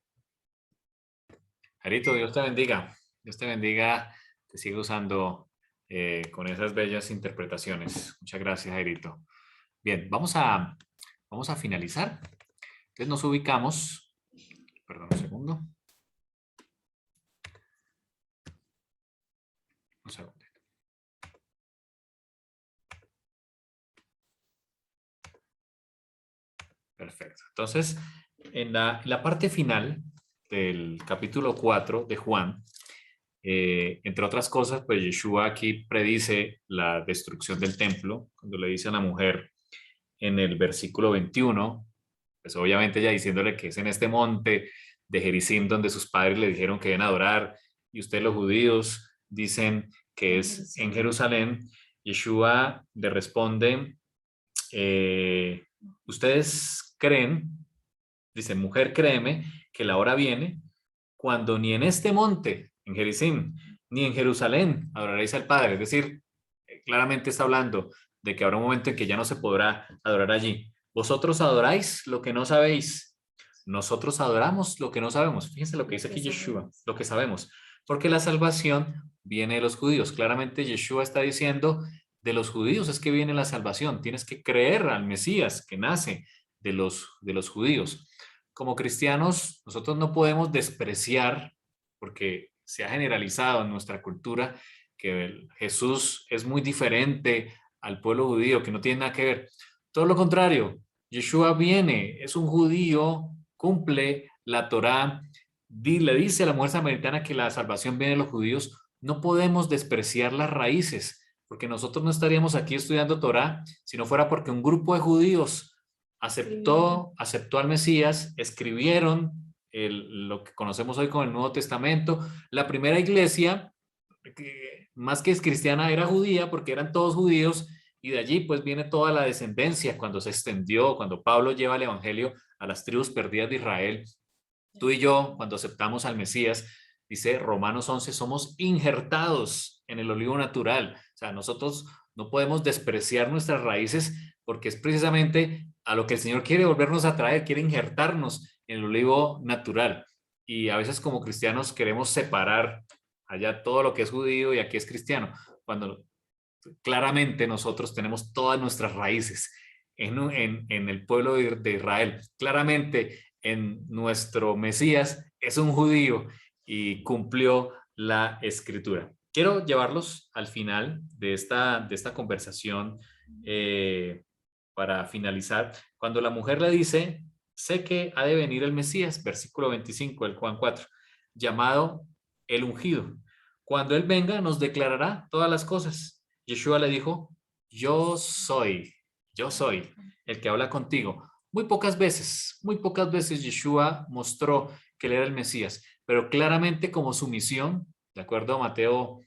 A: Jarito, Dios te bendiga. Dios te bendiga. Te sigue usando con esas bellas interpretaciones. Muchas gracias, Jarito. Bien, vamos a finalizar. Entonces nos ubicamos. Perdón un segundo. Un segundo. Perfecto. Entonces, en la parte final del capítulo 4 de Juan, entre otras cosas, pues Yeshua aquí predice la destrucción del templo, cuando le dice a la mujer en el versículo 21, pues obviamente ya diciéndole que es en este monte de Gerizim donde sus padres le dijeron que deben adorar, y ustedes los judíos dicen que es en Jerusalén. Yeshua le responde, ustedes creen, dice, mujer, créeme que la hora viene cuando ni en este monte, en Gerizim, ni en Jerusalén adoraréis al Padre. Es decir, claramente está hablando de que habrá un momento en que ya no se podrá adorar allí. Vosotros adoráis lo que no sabéis. Nosotros adoramos lo que no sabemos. Fíjense lo que dice aquí Yeshua, lo que sabemos. Porque la salvación viene de los judíos. Claramente Yeshua está diciendo, de los judíos es que viene la salvación. Tienes que creer al Mesías que nace de los judíos. Como cristianos, nosotros no podemos despreciar, porque se ha generalizado en nuestra cultura que Jesús es muy diferente al pueblo judío, que no tiene nada que ver. Todo lo contrario, Yeshua viene, es un judío, cumple la Torá, le dice a la mujer samaritana que la salvación viene de los judíos. No podemos despreciar las raíces, porque nosotros no estaríamos aquí estudiando Torá si no fuera porque un grupo de judíos aceptó al Mesías, escribieron lo que conocemos hoy como el Nuevo Testamento. La primera iglesia, que más que es cristiana, era judía porque eran todos judíos, y de allí pues viene toda la descendencia cuando se extendió, cuando Pablo lleva el evangelio a las tribus perdidas de Israel. Tú y yo, cuando aceptamos al Mesías, dice Romanos 11, somos injertados en el olivo natural. O sea, nosotros no podemos despreciar nuestras raíces, porque es precisamente a lo que el Señor quiere volvernos a traer, quiere injertarnos en el olivo natural. Y a veces como cristianos queremos separar allá todo lo que es judío y aquí es cristiano, cuando claramente nosotros tenemos todas nuestras raíces en el pueblo de Israel. Claramente en nuestro Mesías es un judío y cumplió la escritura. Quiero llevarlos al final de esta conversación para finalizar. Cuando la mujer le dice, sé que ha de venir el Mesías, versículo 25 del Juan 4, llamado el ungido. Cuando él venga nos declarará todas las cosas. Yeshua le dijo, yo soy el que habla contigo. Muy pocas veces Yeshua mostró que él era el Mesías, pero claramente como su misión, de acuerdo a Mateo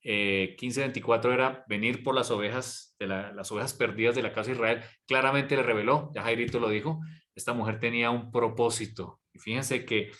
A: 15:24, era venir por las ovejas, las ovejas perdidas de la casa de Israel. Claramente le reveló, ya Jairito lo dijo, esta mujer tenía un propósito. Y fíjense que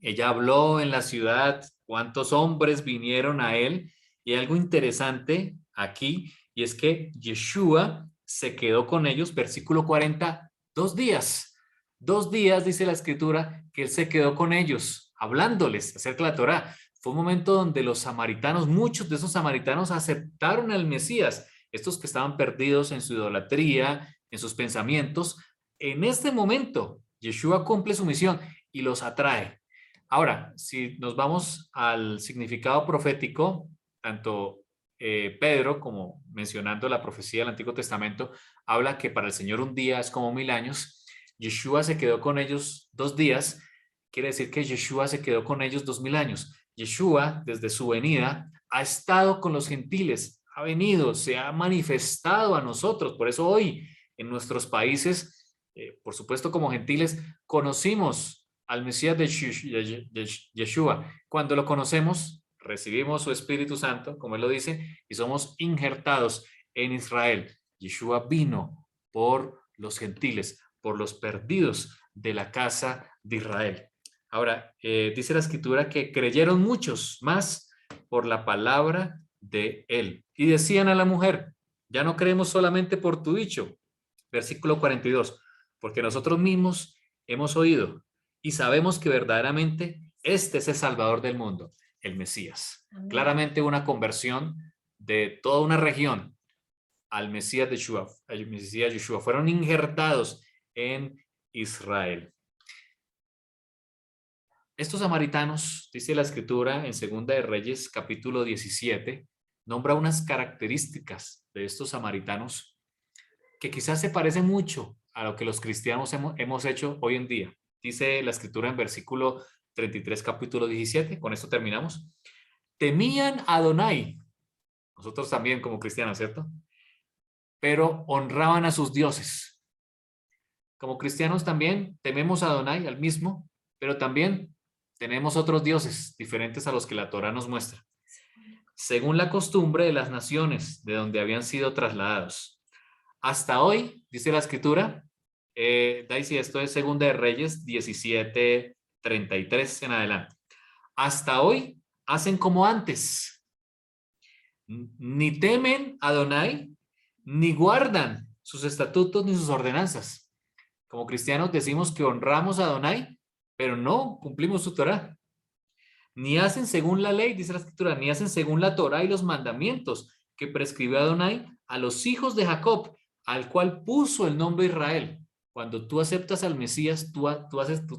A: ella habló en la ciudad, cuántos hombres vinieron a él, y hay algo interesante aquí, y es que Yeshua se quedó con ellos, versículo 40, 2 días. 2 días, dice la escritura, que él se quedó con ellos, hablándoles acerca de la Torá. Fue un momento donde los samaritanos, muchos de esos samaritanos aceptaron al Mesías, estos que estaban perdidos en su idolatría, en sus pensamientos. En este momento, Yeshua cumple su misión y los atrae. Ahora, si nos vamos al significado profético, tanto Pedro, como mencionando la profecía del Antiguo Testamento, habla que para el Señor un día es como 1000 años. Yeshua se quedó con ellos 2 días, quiere decir que Yeshua se quedó con ellos 2000 años. Yeshua, desde su venida, ha estado con los gentiles, ha venido, se ha manifestado a nosotros. Por eso hoy en nuestros países, por supuesto como gentiles, conocimos al Mesías de Yeshua. Cuando lo conocemos, recibimos su Espíritu Santo, como él lo dice, y somos injertados en Israel. Yeshua vino por los gentiles, por los perdidos de la casa de Israel. Ahora, dice la escritura que creyeron muchos más por la palabra de él. Y decían a la mujer, ya no creemos solamente por tu dicho. Versículo 42, porque nosotros mismos hemos oído y sabemos que verdaderamente este es el Salvador del mundo, el Mesías. Amén. Claramente una conversión de toda una región al Mesías de Yeshua. El Mesías de Yeshua. Fueron injertados en Israel. Estos samaritanos, dice la escritura en Segunda de Reyes, capítulo 17, nombra unas características de estos samaritanos que quizás se parecen mucho a lo que los cristianos hemos hecho hoy en día. Dice la escritura en versículo 33, capítulo 17, con esto terminamos. Temían a Adonai, nosotros también como cristianos, ¿cierto? Pero honraban a sus dioses. Como cristianos también tememos a Adonai, al mismo, pero también tenemos otros dioses diferentes a los que la Torá nos muestra, según la costumbre de las naciones de donde habían sido trasladados. Hasta hoy, dice la escritura, Daisy, esto es Segunda de Reyes 17:33 en adelante. Hasta hoy hacen como antes. Ni temen a Adonai, ni guardan sus estatutos ni sus ordenanzas. Como cristianos decimos que honramos a Adonai, pero no cumplimos su Torá. Ni hacen según la ley, dice la escritura, ni hacen según la Torá y los mandamientos que prescribió Adonai a los hijos de Jacob, al cual puso el nombre Israel. Cuando tú aceptas al Mesías, tú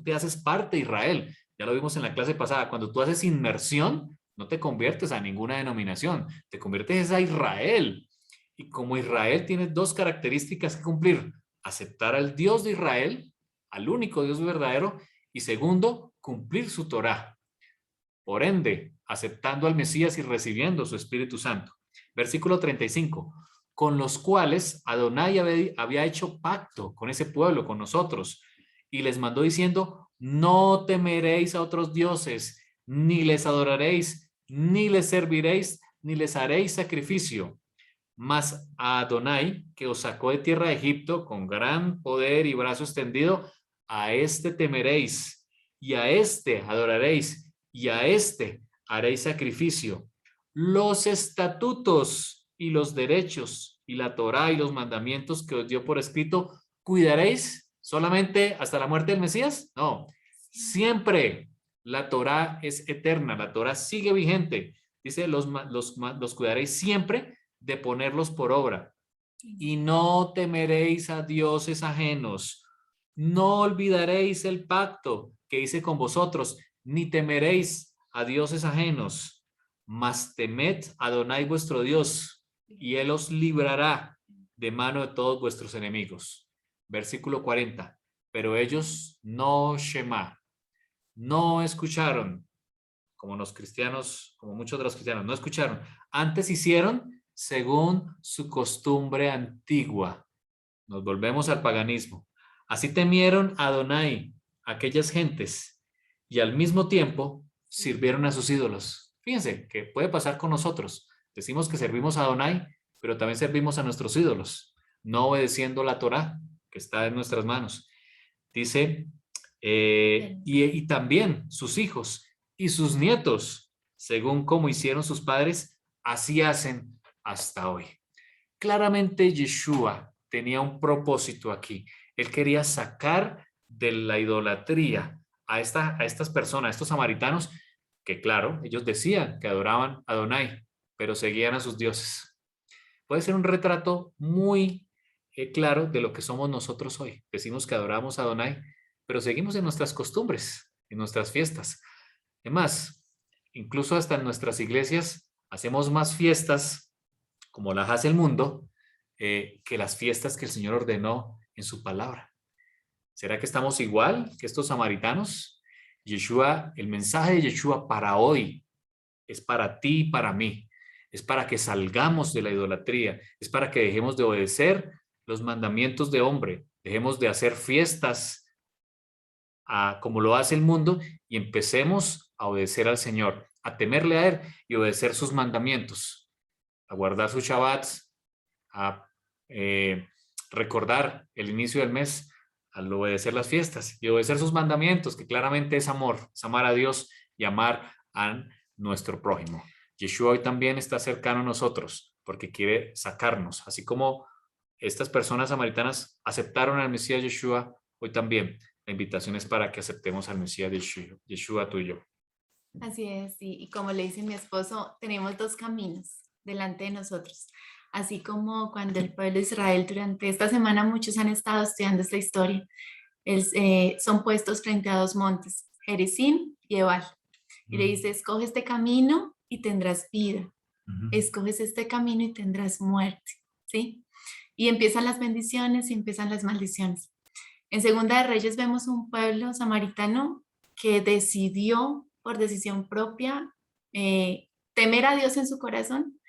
A: te haces parte de Israel. Ya lo vimos en la clase pasada. Cuando tú haces inmersión, no te conviertes a ninguna denominación, te conviertes a Israel. Y como Israel tienes 2 características que cumplir: aceptar al Dios de Israel, al único Dios verdadero, y segundo, cumplir su Torá. Por ende, aceptando al Mesías y recibiendo su Espíritu Santo. Versículo 35. Con los cuales Adonai había hecho pacto con ese pueblo, con nosotros, y les mandó diciendo: no temeréis a otros dioses, ni les adoraréis, ni les serviréis, ni les haréis sacrificio. Mas a Adonai, que os sacó de tierra de Egipto con gran poder y brazo extendido, a este temeréis, y a este adoraréis, y a este haréis sacrificio. Los estatutos y los derechos y la Torá y los mandamientos que os dio por escrito, ¿cuidaréis solamente hasta la muerte del Mesías? No, siempre. La Torá es eterna, la Torá sigue vigente. Dice, los cuidaréis siempre de ponerlos por obra. Y no temeréis a dioses ajenos. No olvidaréis el pacto que hice con vosotros, ni temeréis a dioses ajenos. Mas temed a Adonai vuestro Dios, y él os librará de mano de todos vuestros enemigos. Versículo 40. Pero ellos no shema, no escucharon, como los cristianos, como muchos de los cristianos, no escucharon. Antes hicieron según su costumbre antigua. Nos volvemos al paganismo. Así temieron a Adonai, aquellas gentes, y al mismo tiempo sirvieron a sus ídolos. Fíjense que puede pasar con nosotros. Decimos que servimos a Adonai, pero también servimos a nuestros ídolos, no obedeciendo la Torá que está en nuestras manos. Dice, y también sus hijos y sus nietos, según como hicieron sus padres, así hacen hasta hoy. Claramente Yeshua tenía un propósito aquí. Él quería sacar de la idolatría a estas personas, a estos samaritanos, que claro, ellos decían que adoraban a Adonai, pero seguían a sus dioses. Puede ser un retrato muy claro de lo que somos nosotros hoy. Decimos que adoramos a Adonai, pero seguimos en nuestras costumbres, en nuestras fiestas. Además, incluso hasta en nuestras iglesias hacemos más fiestas, como las hace el mundo, que las fiestas que el Señor ordenó en su palabra. ¿Será que estamos igual que estos samaritanos? Yeshua, el mensaje de Yeshua para hoy es para ti y para mí. Es para que salgamos de la idolatría. Es para que dejemos de obedecer los mandamientos de hombre. Dejemos de hacer fiestas como lo hace el mundo y empecemos a obedecer al Señor, a temerle a Él y obedecer sus mandamientos, a guardar sus Shabbats, a recordar el inicio del mes, al obedecer las fiestas y obedecer sus mandamientos, que claramente es amor, es amar a Dios y amar a nuestro prójimo. Yeshua hoy también está cercano a nosotros porque quiere sacarnos, así como estas personas samaritanas aceptaron al Mesías Yeshua, hoy también la invitación es para que aceptemos al Mesías Yeshua, tú y yo.
D: Así es, y como le dice mi esposo, tenemos dos caminos delante de nosotros. Así como cuando el pueblo de Israel durante esta semana muchos han estado estudiando esta historia, son puestos frente a dos montes, Gerizim y Ebal. Y le dice, escoge este camino y tendrás vida. Escoges este camino y tendrás muerte, ¿sí? Y empiezan las bendiciones y empiezan las maldiciones. En Segunda de Reyes vemos un pueblo samaritano que decidió por decisión propia temer a Dios en su corazón,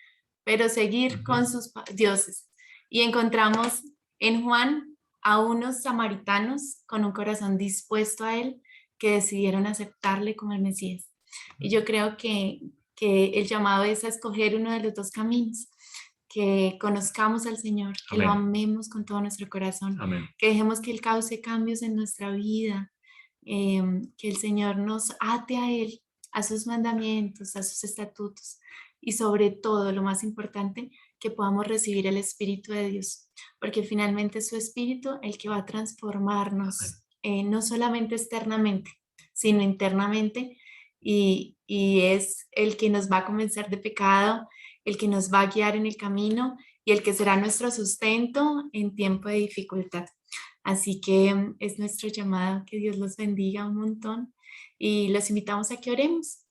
D: pero seguir con sus dioses. Y encontramos en Juan a unos samaritanos con un corazón dispuesto a él que decidieron aceptarle como el Mesías. Y yo creo que el llamado es a escoger uno de los dos caminos, que conozcamos al Señor, que
A: Amén.
D: lo amemos con todo nuestro corazón,
A: Amén.
D: que dejemos que Él cause cambios en nuestra vida, que el Señor nos ate a Él, a sus mandamientos, a sus estatutos y sobre todo, lo más importante, que podamos recibir el Espíritu de Dios, porque finalmente es su Espíritu el que va a transformarnos, no solamente externamente, sino internamente, y es el que nos va a convencer de pecado, el que nos va a guiar en el camino y el que será nuestro sustento en tiempo de dificultad. Así que es nuestro llamado, que Dios los bendiga un montón y los invitamos a que oremos